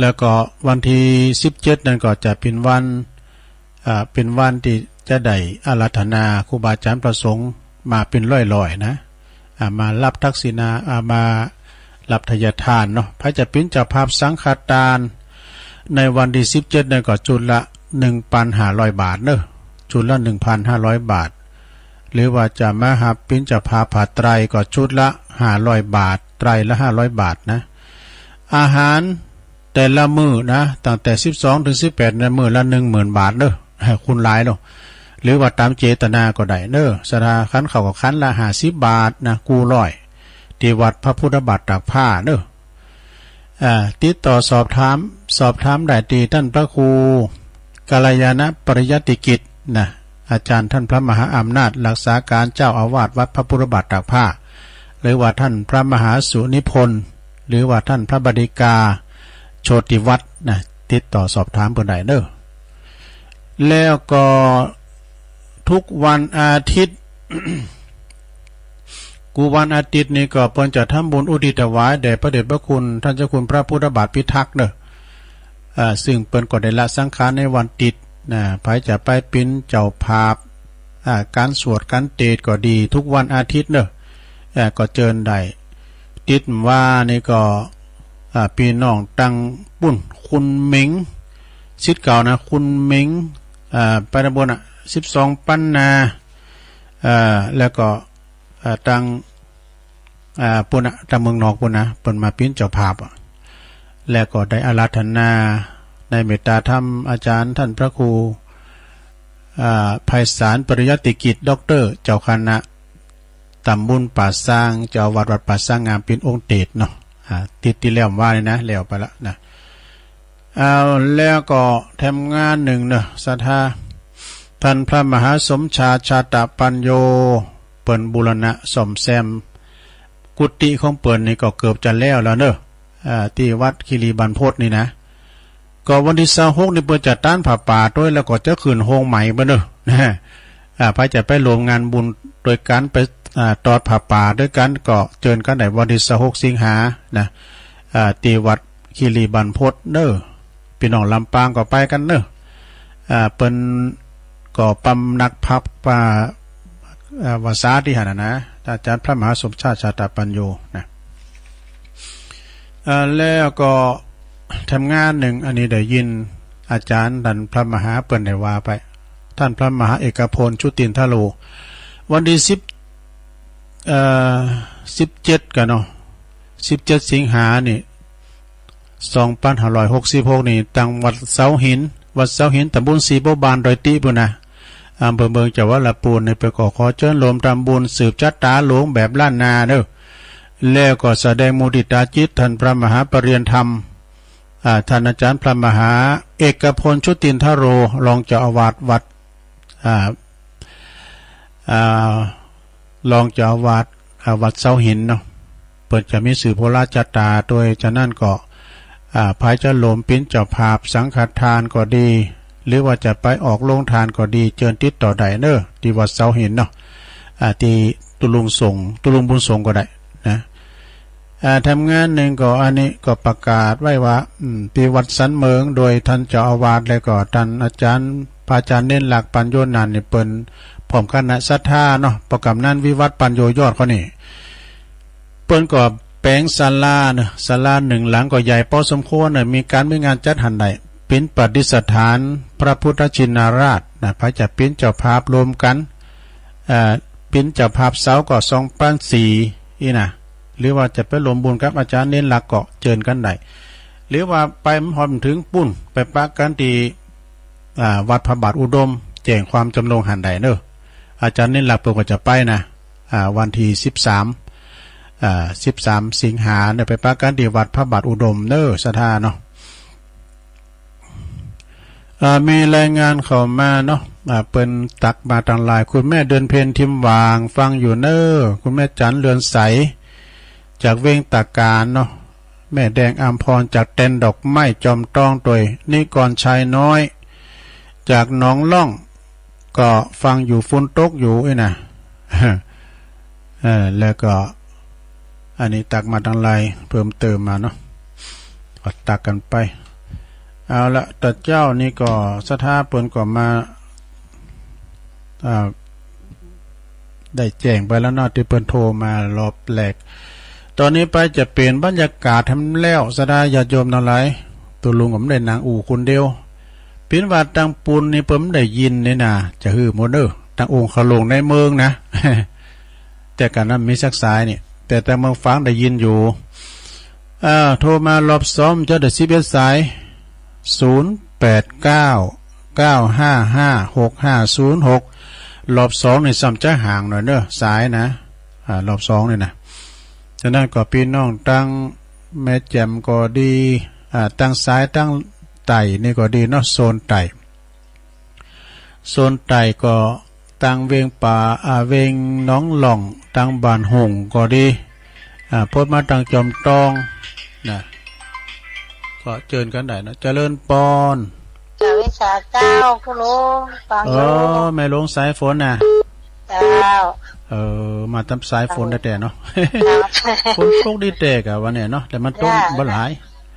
แล้วก็วันที่17นั่นก็จะเป็นวันที่จะได้อาราธนาครูบาอาจารย์ประสงค์มาเป็นร้อยๆนะมารับทักษิณามารับทายทานเนาะพระจะเป็นเจ้าภาพสังฆทานในวันที่17นั่นก็จุดละ 1,500 บาทเนอะจุดละ 1,500 บาทหรือว่าจะมาหาเป็นเจ้าภาพผ้าไตรก็ชุดละ500 บาทไตรละ500 บาทนะอาหารแต่ละมื้อนะตั้งแต่12ถึง18ในมื้อละ 10,000 บาทเด้อคุณหลายเนาะหรือว่าตามเจตนาก็ได้เด้อสถาคันเข้ากับคันละ50 บาทนะกูร้อยที่วัดพระพุทธบาทตากผ้าเด้อติดต่อสอบถามได้ที่ท่านพระครูกัลยาณปริยัติกิจนะอาจารย์ท่านพระมหาอำนาจรักษาการเจ้าอาวาสวัดพระพุทธบาทตากผ้าหรือว่าท่านพระมหาสุนิพนธ์หรือว่าท่านพระบดิกาโชติวัฒน์นะติดต่อสอบถามเพิ่นได้เด้อแล้วก็ทุกวันอาทิตย์ กูวันอาทิตย์นี้ก็เพิ่นจะทำบุญอุทิศถวายแด่พระเดชพระคุณท่านเจ้าคุณพระพุทธบาทพิทักษ์เด้อซึ่งเพิ่นก็ได้ละสังขารในวันติดไผจะไปเป็นเจ้าภาพการสวดการเทศน์ก็ดีทุกวันอาทิตย์เด้อก็เจิญได้ติดว่านี่ก็พี่น้องตังปุ้นคุณเม้งศิษย์เก่านะคุณเม้งไปตำบล12ปันนาแล้วก็ตังปุ่นตังเมืองนอกปุ่นนะเปิ่นมาเป็นเจ้าภาพแล้วก็ได้อาราธนาในเมตตาธรรมอาจารย์ท่านพระครูไพศาลปริยัติกิจด็อกเตอร์เจ้าคณะตำบลป่าสร้างเจ้าวัดป่าสร้างงามเป็นองค์เตศเนาะติดที่แล้วว่าเลยนะแล้วไปละนะแล้วก็ทำงานหนึ่งเนาะศรัทธาท่านพระมหาสมชาชาตปัญโยเปิ่นบูรณะซ่อมแซมกุฏิของเปิ่นนี่ก็เกือบจะแล้วเนอะที่วัดคีรีบรรพตนี่นะก็วันที่26นี่เปิ่นจัดต้านผ้าป่าด้วยแล้วก็จะขึ้นโฮงใหม่บ่เนอะพระจะไปรวมงานบุญโดยการไปตอดผ้าป่าด้วยกันก็เจิญกันได้วันที่26สิงหานะที่วัดคีรีบรรพตเนอะพี่น้องลำปางก็ไปกันเนอะเปิ้นก็ปำนักพับวาสาที่หันนะอาจารย์พระมหาสมชาติชาตปัญโยนะ แล้วก็ทำงานหนึ่งอันนี้ได้ยินอาจารย์ท่านพระมหาเปิ่นได้ว่าไปท่านพระมหาเอกพลชุตินทโลวันที่17กันเนาะ17สิงหานี่2566นี่ตังวัดเสาหินตำบลศรีบัวบานดอยติพุ่นนะอำเภอเมืองจังหวัดลำพูนในไปขอเชิญรวมทำบุญสืบชะตาหลวงแบบล้านนาเด้อแล้วก็แสดงมุทิตาจิตท่านพระมหาปรริยนธรรมท่านอาจารย์พระมหาเอกพลชุตินทโรรองเจ้าอาวาสวัดรองเจ้าอาวาสวัดเสาหินเนาะเปิดจะมีสื่อโพราชตาโดยฉะนั้นก็ภายจะโลมปิ้นเจ้าภาพสังฆทานก็ดีหรือว่าจะไปออกโรงทานก็ดีเจิญติดต่อใดเนอที่วัดเสาหินเนาะที่ตุลุงบุญสงก็ได้นะทำงานหนึ่งก็อันนี้ก็ประกาศไว้ว่าที่วัดสันเมืองโดยท่านเจ้าอาวาสและก็ท่านอาจารย์พระอาจารย์เน้นหลักปัญโยนันนี่เปิ้นพร้อมคณะศรัทธาเนาะประกอบนั้นวิวัฒน์ปัญโยยอดเขานี่เปิ้นก็แปลงศาลาเนาะศาลาหนึ่งหลังก็ใหญ่พอสมควรเนาะมีการมีงานจัดหันใดเป็นประดิษฐานพระพุทธชินราชนะพระจะเป็นเจ้าภาพรวมกันเป็นเจ้าภาพเสาก็2,400อีนะหรือว่าจะไปรวมบุญกับอาจารย์เน้นหลักก็เจิญกันได้หรือว่าไปพร้อมถึงปุ่นไปปักกันที่วัดพระบาทอุดมแจ้งความจำลงหันใดเนอะอาจารย์เน้นหลักเปิดก็จะไปนะวันที่13สิงหาเนี่ยไปปักกันที่วัดพระบาทอุดมเนอะสถานเนาะมีรายงานเข้ามาเนาะเปิ้นตักมาต่างหลายคุณแม่เดินเพนทิมวางฟังอยู่เนอะคุณแม่จันเรือนใสจากเวงตาการเนาะแม่แดงอำพรจากเต็นดอกไม้จอมต้องโดยนี่ก่อนชายน้อยจากหนองล่องก็ฟังอยู่ฝนตกอยู่นะแล้วก็อันนี้ตักมาทั้งหลายเพิ่มเติมมาเนาะก็ตักกันไปเอาละแต่เจ้านี่ก็สถาเปิ้นก็มาได้แจ้งไปแล้วเนาะที่เปิ้นโทรมารอบแรกตอนนี้ไปจะเปลี่ยนบรรยากาศทำแล้วสดาญาติโยมทั้งหลายตัวลุงผมได้นางอู่คนเดียวปินว่าตังปุนนี่ผมได้ยินนี่นะจะฮือโมเดอร์ตังองค์ขลงในเมืองนะ แต่กันนั้นมีสักสายนี่แต่เมืองฟังได้ยินอยู่โทรมารอบซ้อมจะได้11สาย0899556506รอบ2นี่ซ้ำจะห่างหน่อยเด้อสายนะรอบ2นี่นะฉะนั้นก็พี่น้องตั้งแม่แจ่มก็ดีตั้งซ้ายตั้งไต่นี่ก็ดีเนาะโซนไต่ก็ตั้งเวงป่าเวงน้องหล่องตั้งบานหงก็ดีพดมาตั้งจอมตองนะก็เจิญกันได้นะเจริญปอนสวิชาเจ้าคุณลุงฟังแม่ลงสายฝนน่ะเจ้ามาทำสายฝนได้แต่เนาะฝนตกดีแต่กะวันนี้เนาะแต่มันตกบ่หลาย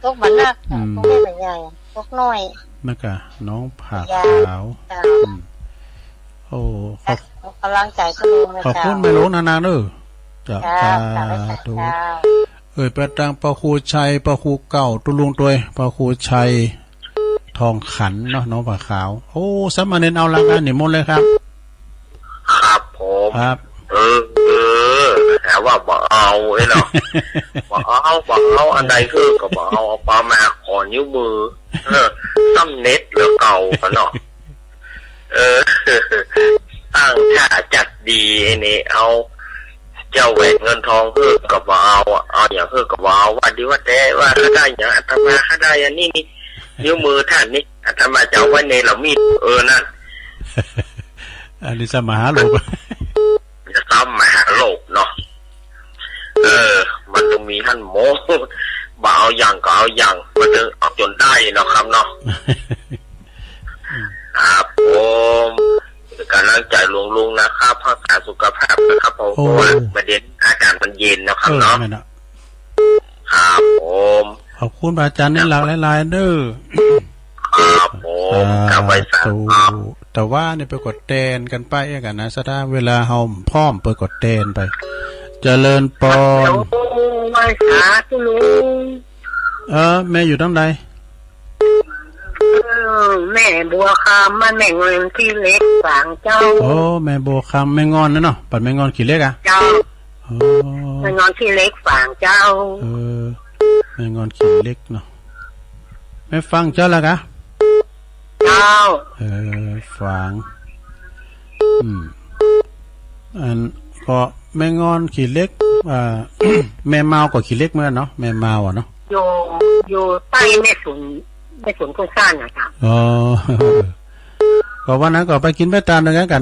ตกบ่หนักตกไม่ใหญ่ตกน้อยมันก็น้องผักขาวโอ้กำลังใจคุณลุงนะขอบคุณแม่ลงนานๆเด้อจ้าถูไปตั้งพระครูชัยพระครูเก่าตุลุงตัวพระครูชัยทองขันเนาะน้องผักขาวโอ้สามเณรเอาละกันนิมนต์เลยครับครับผมครับแต่ว่าบ่เอาไอ้เนาะบ่เอาอันใดคือก็บ่เอาปลาแม่ขอนิ้วมือซ้ำเน็ตหรือเก่ากันเนาะตั้งท่าจัดดีไอ้นี่เอาเจ้าแหวนเงินทองคือก็บ่เอาอย่างคือก็บ่เอาว่าดีว่าแต่ว่าได้อย่างอาตมาได้อันนี้นี่นิ้วมือท่านนี่อาตมาจะเอาไว้ในเหล่ามีดนั่นอันนี้สมหาโลกจะซ้ำมหาโลกเนาะมันต้องมีท่านโมบ่เอาอย่างก็เอาอย่างมันถึงเอาจนได้เนาะครับเนาะครับผมการร่างใจลุงนะครับพักษาสุขภาพนะครับเพราะว่าประเด็นอากาศมันเย็นนะครับเนาะครับผมขอบคุณอาจารย์ในหลักหลายๆเด้อครับผมกับไว้สาแต่ว่าเนี่ยไปกดเตนกันไปกันนะสถานเวลาเฮาพร้อมไปกดเตนไปเจริญปอนไว้สาธุลุง แม่อยู่ตั้งใด แม่บัวคำมันแม่เงินที่เล็กฝางเจ้า โอ้แม่โบคำแม่งอนนั่นเนาะปัดแม่งอนขี่เล็กอ่ะ เจ้า โอ้ แม่เงินที่เล็กฝางเจ้า แม่งอนขี่เล็กเนาะแม่ฟังเจ้าละกะ เจ้า ฟังอันก็แม่งอนขี่เล็กแม่เมาก็ขี่เล็กเหมือนเนาะแม่เมาอ่ะเนาะอยู่ใต้แม่สวนกุ้งซ่านนะครับ อ๋อ ก็วันนั้นก็ไปกินไปตามด้วยกัน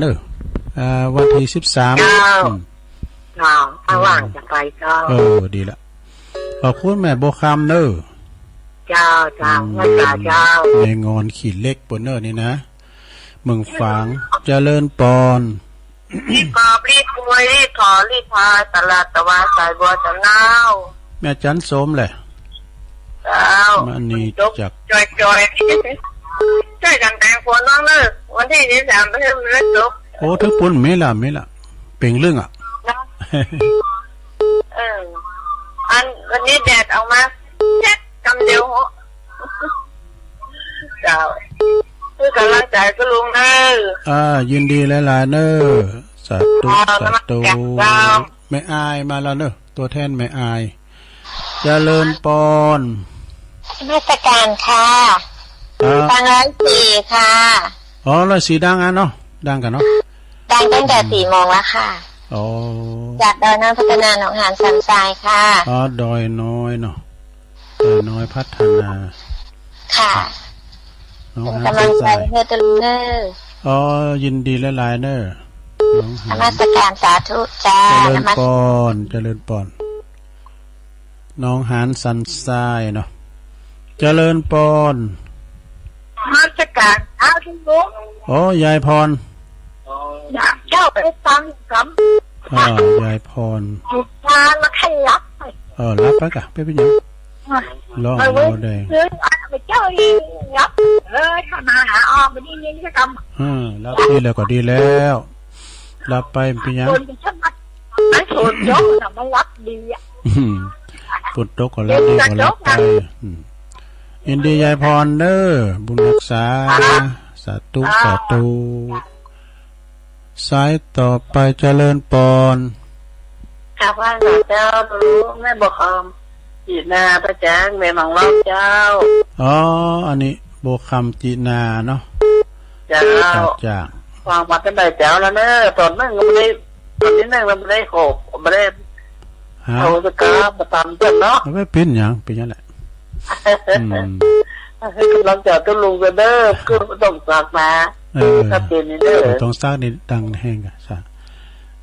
วันที่13เจ้าถ้าว่างจะไปเจ้าดีละขอบคุณแม่โบคำเนอเจ้าว่าเจ้าแม่งอนขี่เล็กปนเนอนี่นะเมืองฝางเจริญปอนรีบกอบรีบป่วยรีบถอรีบพาตลาดตะวันสายบัวจะเน่าแม่จันสมเลยเจ้ามันนี่จากจอยช่วยกันแต่งคนน้องเลิกวันที่23ไปเริ่มเลิกจบโอ้ทุกปุ่นไม่ละเป่งเรื่องอ่ะอันวันนี้แดดออกมาแค่กำเดียวเจ้าเพื่อกำลังใจก็ลุงเนอยินดีหลายๆเนอสาธุแม่อายมาแล้วเนอตัวแทนแม่อายเจริญปอนเทศกาลค่ะฟัง104ค่ะ104ดังเนาะดังกันเนาะดังตั้งแต่4 โมงแล้วค่ะจากดอยน้อยพัฒนาหนองหานสันทรายค่ะดอยน้อยเนาะดอยน้อยพัฒนาค่ะกำลังใจเพื่อตะลุงเนอยินดีหลายๆเนอน้องหานนมัสการสาธุจ้าเจริญปอนน้องหานสันทรายเนาะเจริญปอนมาสการทุกลุงยายพรเจ้าไปฟังคำยายพรมาแล้วใครรับรับไปกะเป็นยังร้องโมแดงไปเจ้าอีรับถ้ามาหาออมไปนี่จะทำรับดีแล้วก็ดีแล้วรับไปเป็นยังไม่โทษยกแต่ไม่รับดีปุตโตก็รับดีก็รับไปอินดียายพรเด้อบุญรักษาสาธุสายต่อไปเจริญปอนข้าพเจ้ารู้แม่บอกจีนาประจังแม่มังรอบเจ้าอันนี้โบคำจีนาเนาะเจ้าจากฟังมาตั้งแต่เจ้าแล้วเนอะตอนนั้นก็ไม่ได้ตอนนี้นั่งเราไม่ได้โขบไม่ได้เอาสกามาตามเจ้าเนาะไม่เป็นอย่างเป็นอย่างแหละกำลังจะตุ้ลุงกันเด้อคือต้องสากมาถ้าเป็นนี่เด้อต้องสร้างนี่ดังแห้งกันซะ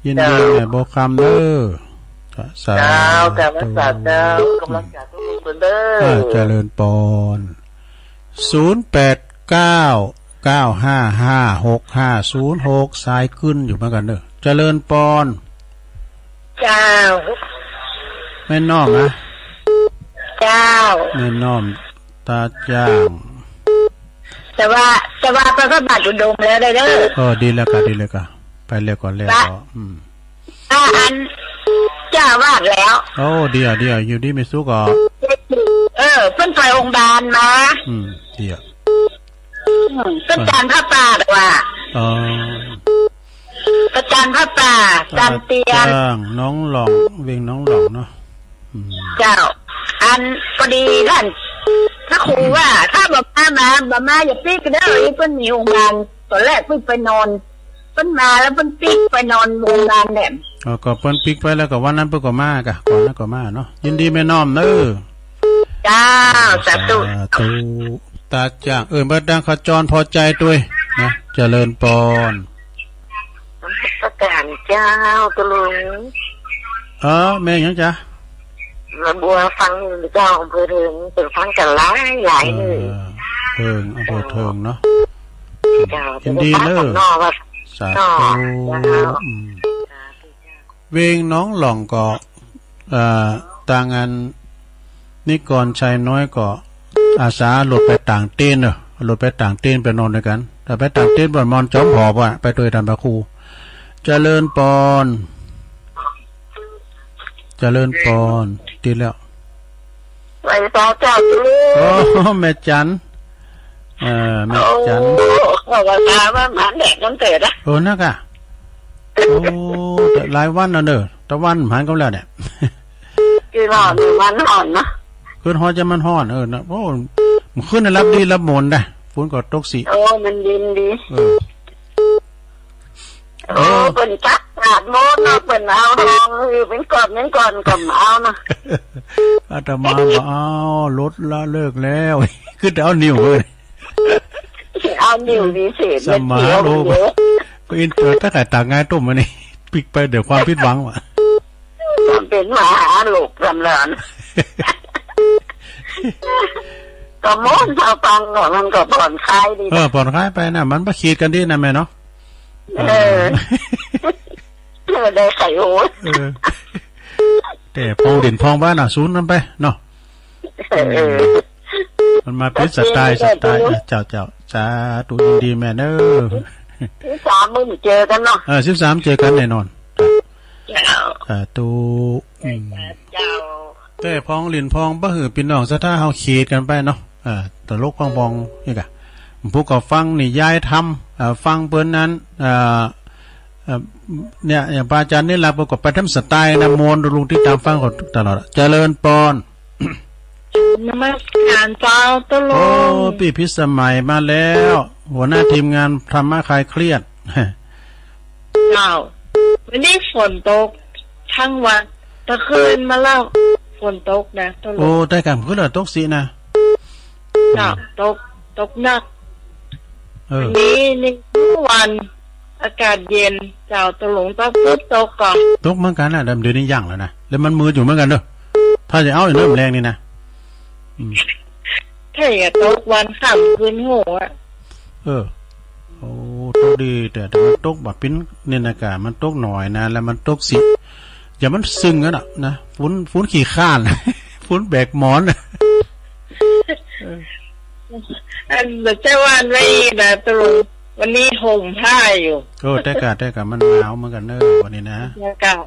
ยินดีแม่โบคำเด้อเจ้าแต่ว่าสัตว์เจ้ากำลังจะตุ้ลุงกันเด้อเจริญปอน0899555606สายขึ้นอยู่เหมือนกันเด้อเจริญปอนเจ้าแม่น้อมนะเจ้าแม่น้อมตาจ้างแต่ว่าพระบาทอุดมแล้วได้เด้อดีแล้วก็ไปแล้วก่อนแล้วอันเจ้าวาดแล้วเดี๋ยวอยู่ดีไม่สู้ก็เพิ่นไปองค์บาลมาเดี๋ยวเพิ่นจานพระป่าว่าประจันพระป่าจันเตียนน้องหลองเวงน้องหลองเนาะเจ้าอันพอดีท่านถ้าครูว่าถ้าบอกมาอย่าปีกเด้อเพิ่นมีองค์บาลตอนแรกเพิ่นไปนอนเพิ่นมาแล้วเพิ่นปีกไปนอนองค์บาลแหลมก็เพิ่นปีกไปแล้วก็วันนั้นเพิ่นก็มากะก่อนนั้นก็มาเนาะยินดีแม่น้อมเด้อเจ้าสาธุตาจ้างบัดดังขจรพอใจด้วยนะเจริญปอนประกาศเจ้าตะลุงแม่ยังจ๊ะระบัวฟังเจ้าอำเภอเทิงเป็นฟังกันหลายเลยเทิงอำเภอเทิงเนาะยินดีเด้อสาธุเวงน้องหล่องก็ต่างงานนิกรชัยน้อยก็อาสาหลุดไปต่างเต้นหลุดไปต่างเต้นไปนอนด้วยกันแต่ไปต่างเต้นบนมอนจอมหอบไปโดยตามพระครูเจริญปอนตีแล้ว ไหวต่อเจ้าตุลุง โอ้แม่จันแม่จัน บอกว่าตาว่าหมาแดกน้ำเตะนะ โอ้นักอ่ะโอ้แต่หลายวันแล้วเด้อตะวันผ่านก็แล้วเนี่ย กี่หลอนมันหอนนะ ขึ้นฮอดจะมันฮ้อนนะโอ้มันขึ้นรับดีรับมนได้ฝนก็ตกสิ โอ้มันยินดี เออ โอ้เป็นจักขาดโมดเนาะเป็นเอาทองเป็นก่อนกับเอานะ อาตมาบอกเอาลดละเลิกแล้วคือแต่เอานิ้วเลย เอานิ้วดีสิ สมาโลก็อินเตอร์ถ้าขายตากง่ายต้มมานี่ปิกไปเดี๋ยวความผิดหวังว่ะ เป็นมหาลูกจำเริญก็ม้วนเอาฟังก่อนมันก็ผ่อนคลายดี ผ่อนคลายไปนะมันประคีดกันดีนะแม่เนาะได้ไข่โอ๊ตแต่พองดินพองบ้านศูนย์นั่นไปเนาะมันมาเป็นสไตล์เจ้าสาธุยินดีแม่เน13มื้อเจอกันเนาะ13เจอกันแน่นอนตูแต่พองลินพองบ่หือพี่น้องซะถ้าเฮาเขตกันไปเนาะตลกพองนี่กะผู้ก็ฟังนี่ยายทำฟังเปิ้นนั้นเนี่ยอย่างพระอาจารย์นี่ล่ะประกอบไปทำสไตล์นะมนต์ลุงที่ตามฟังเขาตลอดเจริญปอนนมัสการเจ้าตลโอ้ปีพิสมัยมาแล้วหัวหน้าทีมงานธรรมะคลายเครียดเจ้าวันนี้ฝนตกทั้งวันตะคืนมาแล้วฝนตกนะตลอดโอ้ได้กันคือตกสินะเจ้าตกหนักวันนี้นี่วันอากาศเย็นเจ้าตะหลงตะพุดตกก่อนตกเหมือนกันนะเดี๋ยวนี้ย่างแล้วนะแล้วมันมืออยู่เหมือนกันเด้อถ้าจะเอาอย่างเริ่มแรงนี่นะถ้าอย่าตกวันค่ำคืนหัวโอ้ตกดีแต่มันตกแบบปิ้นเนี่ยอากาศมันตกหน่อยนะแล้วมันตกสิอย่ามันซึ้งกันนะฟุ้นขี่ข้านฟุ้นแบกหมอนอันเจ้าวันไว้แบบตลงวันนี้ห่มผ้าอยู่แต่กะมันหนาวเหมือนกันเนอะวันนี้นะบรรยากาศ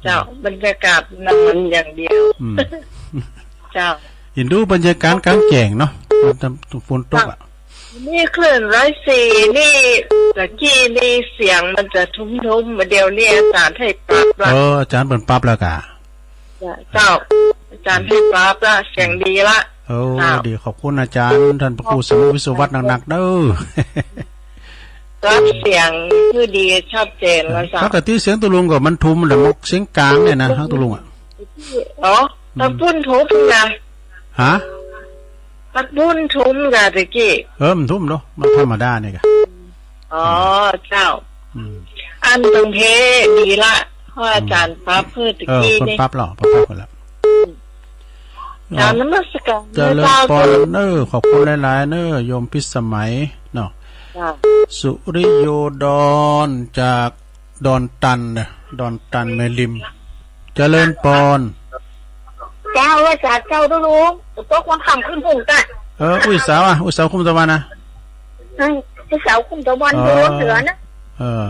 เจ้าบรรยากาศมันอย่างเดียวเจ้าเห็นดูบรรยากาศกลางแจ้งเนาะฝนตกอ่ะนี่คลื่น104นี่ตะกี้นี่เสียงมันจะทุ้มๆมาเดียวนี่อาจารย์ให้ปรับละอาจารย์เปิดปรับแล้วกะเจ้าอาจารย์ให้ปรับละเสียงดีละดีขอบคุณอาจารย์ท่านพระครูสมุวิศวัฒน์หนักๆเด้อรับเสียงคือดีชัดเจนแล้วจ้ะปกติเสียงตุลุงก็มันทุ้มแล้วมันเสียงกลางเนี่ยนะทั้งตุลุงอ่ะตะปุ้นทุ้มนะฮะตะปุ้นทุ้มกะตะกี้มันทุ้มเนาะมันธรรมดาเนี่ยกะเจ้าอันตรงเทดีละเพราะอาจารย์ปั๊บเพื่อตะกี้นี่ปั๊บหรอปั๊บคนละอาจารย์นมัสการเจริญพรเนอขอบคุณหลายๆเนอโยมพิสมัยเนาะสุริโยดอนจากดอนตันแม่ริมเจริญปอนเจ้าว่าจากเจ้าตุลุงตกวันค่ำขึ้นพุ่งกันอุ้ยสาวคุมตะวันนะอุ้ยสาวคุมตะวันหลวงเหนือนะ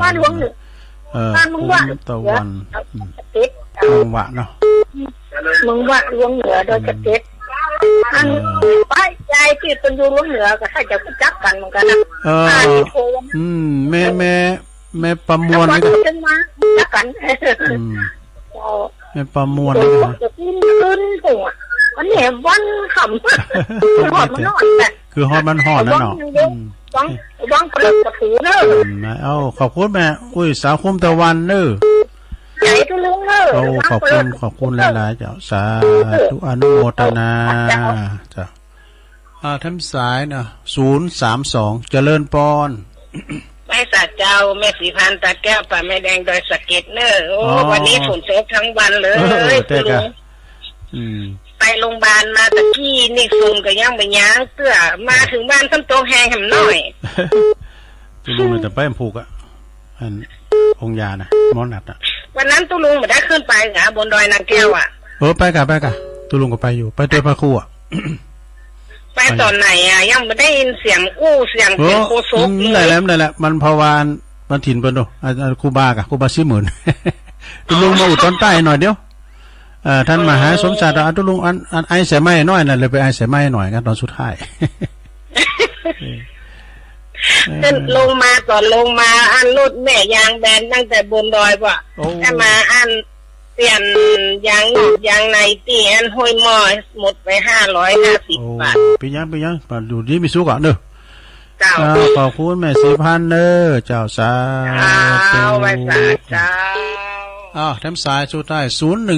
บ้านหลวงเหนือบ้านมึงว่าตะวันมึงว่าเนาะมึงว่าหลวงเหนือโดยกระเจ็ดอันไปยายที่เป็นอยู่หลวงเหนือก็ให้จะรู้จักกันเหมือนกันนะแม่ประมวลนี่ก็จักกันแม่ประมวลนี่ก็ขึ้นหัววันนี้วันขำหอดมันนอนแต่คือหอดมันหอดนั่นเนาะวังกระกระถือเนอะขอบคุณแม่อุ้ยสาวคุมตะวันเนอะใหญ่ทุลุงเนอะขอบคุณหลายๆเจ้าสาธุอนุโมทนาเจ้าท่านสายนะ032เจริญปอนแม่สัตว์เจ้าแม่สีพันตาแก้วป่าแม่แดงดอยสะเก็ดเนอะโอ้วันนี้ฝนตกทั้งวันเลยไปโรงพยาบาลมาตะกี้นี่ฝนก็ยังไม่ยั้งเตื้อมาถึงบ้านต้นโตแห้งแหมหน่อยตุลุงแต่ไปผูกอ่ะองยานะมอนัดอ่ะวันนั้นตุลุงไม่ได้ขึ้นไปเหรอบนดอยนางแก้วอ่ะไปกะตุลุงก็ไปอยู่ไปตัวพระครูอ่ะไปตอนไหนอ่ะยังไม่ได้ยินเสียงอู้เสียงเป็นโคโซกได้แล้วมันภาวานมันถิ่นเปิ้นโดครูบากะครูบาชื่อหมื่นตุลุงมาอุดตอนใต้หน่อยเดียว ท่านมหาสมศักดิ์อัตุลุงอันไอเสไม้น้อยน่ะเลยไปไอเสไม้หน่อยกันตอนสุดท้ายลงมาก่อนลงมาอันรถแม่ยางแบนตั้งแต่บนดอยว่ะแต่มาอันเปลี่ยนยางนอกยางในตีอันห้อยหม้อหมดไป550 บาทเป็นยังมาดูดีมีสู้ก่อนเด้อเจ้าขอบคุณแม่สีพันเด้อเจ้าสาธุไว้สาเจ้าแถมสายสุดท้าย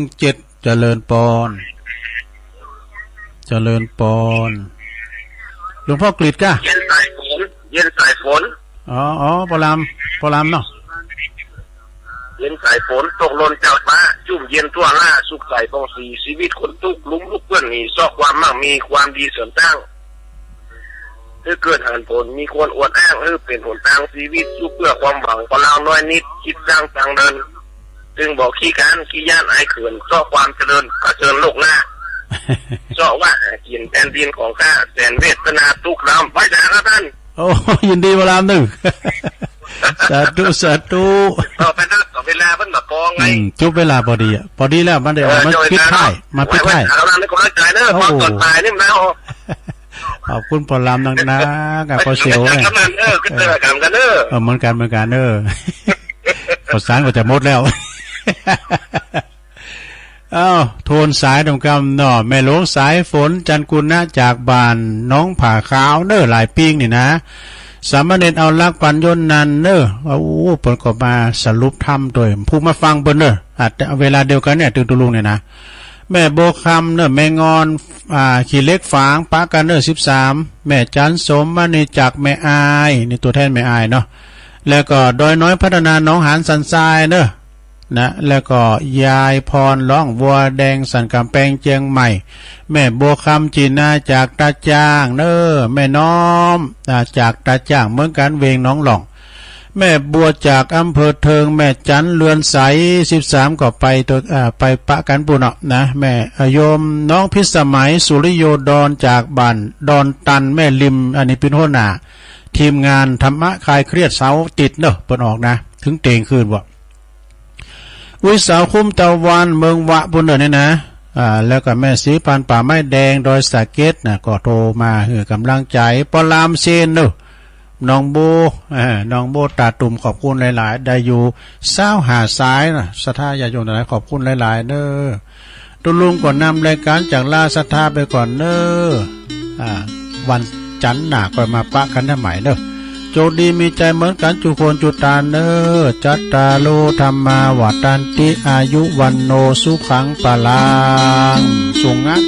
017เจริญปอนหลวงพ่อกฤษก้าเย็นสายฝนอ๋อปรามเนาะเย็นสายฝนตกหล่นจากฟ้าจุ่มเย็นทั่วหน้าสุขใสปองสีชีวิตคนทุกข์ลุ้มลุกเพื่อนนี่ซอกความมั่งมีความดีเสริมตั้งถ้าเกิดหันผลมีคนอวดอ้างเป็นหนทางชีวิตสู้เพื่อความหวังพลังน้อยนิดคิดสร้างทางเดินจึงบอกขี้การขี้ย่านไอเขื่อนซอกความเจริญกระเจิญโลกหน้าเจาะว่ากินแผ่นดินของข้าแสนเวทนาทุกข์ลำไว้จากท่านโอ้ยินดีมาลามหนึ่งสาธุต่อไปนะต่อเวลาเพิ่นมาปองไงจุบเวลาพอดีแล้วมันได้มาปิดท้ายเอาล่ะในกำลังใจเด้อพอตอนตายนี่มันเอาขอบคุณปอลามนักนะกับพอเสียวเนี่ยก็เจอกันเด้อเหมือนกันพอสารก็จะหมดแล้วโทนสายตรงกำเนาะแม่หลวงสายฝนจันกุลนะจากบ้านน้องผ่าขาวเนอหลายปิ้งนี่นะสามเณรเอาลักปัญญนนันเนอโอ้เปิ้นก็มาสรุปธรรมโดยผู้มาฟังเปิ้นเนออาจจะเวลาเดียวกันเนี่ยตึงตุลุงเนี่ยนะแม่โบคำเนอแม่งอนขี้เล็กฝางปะกันเนอ13แม่จันสมมาในจากแม่อายนี่ตัวแทนแม่อายเนาะแล้วก็ดอยน้อยพัฒนาน้องหานสันทรายเนอนะแล้วก็ยายพรร้องวัวแดงสันกำแพงเจียงใหม่แม่บัวคำจีน่าจากตาจ้างเนอแม่น้อมจากตาจ้างเหมือนกันเวงน้องหล่องแม่บัวจากอำเภอเทิงแม่จันเรือนใส13ก็ไปตัวไปปะกันปุ่นเนาะนะแม่โยมน้องพิสมัยสุริโยดอนจากบ้านดอนตันแม่ริมอันนี้เป็นหัวหน้าทีมงานธรรมะคลายเครียดเสาติดเนอะเปิดออกนะถึงเตงคืนบ่วิสาวคุ้มตะวันเมืองวะบุญเนี่ยนะแล้วก็แม่สีปานป่าไม้แดงดอยสะเก็ดนะก็โทรมาให้กำลังใจปลามเซนเนอะน้องโบตาตุ่มขอบคุณหลายๆได้อยู่เศร้าหาซ้ายนะศรัทธาญาโยมหลายขอบคุณหลายๆเนอะตุลุงก่อนนำรายการจากลาศรัทธาไปก่อนเนอะวันจันทร์หน้าก็มาปะกันได้ใหม่เนอะโจดีมีใจเหมือนกันจุโคนจุตาเนอจัตตาโลธรรมาวัตันติอายุวันโนสุขังปะลังสุงัก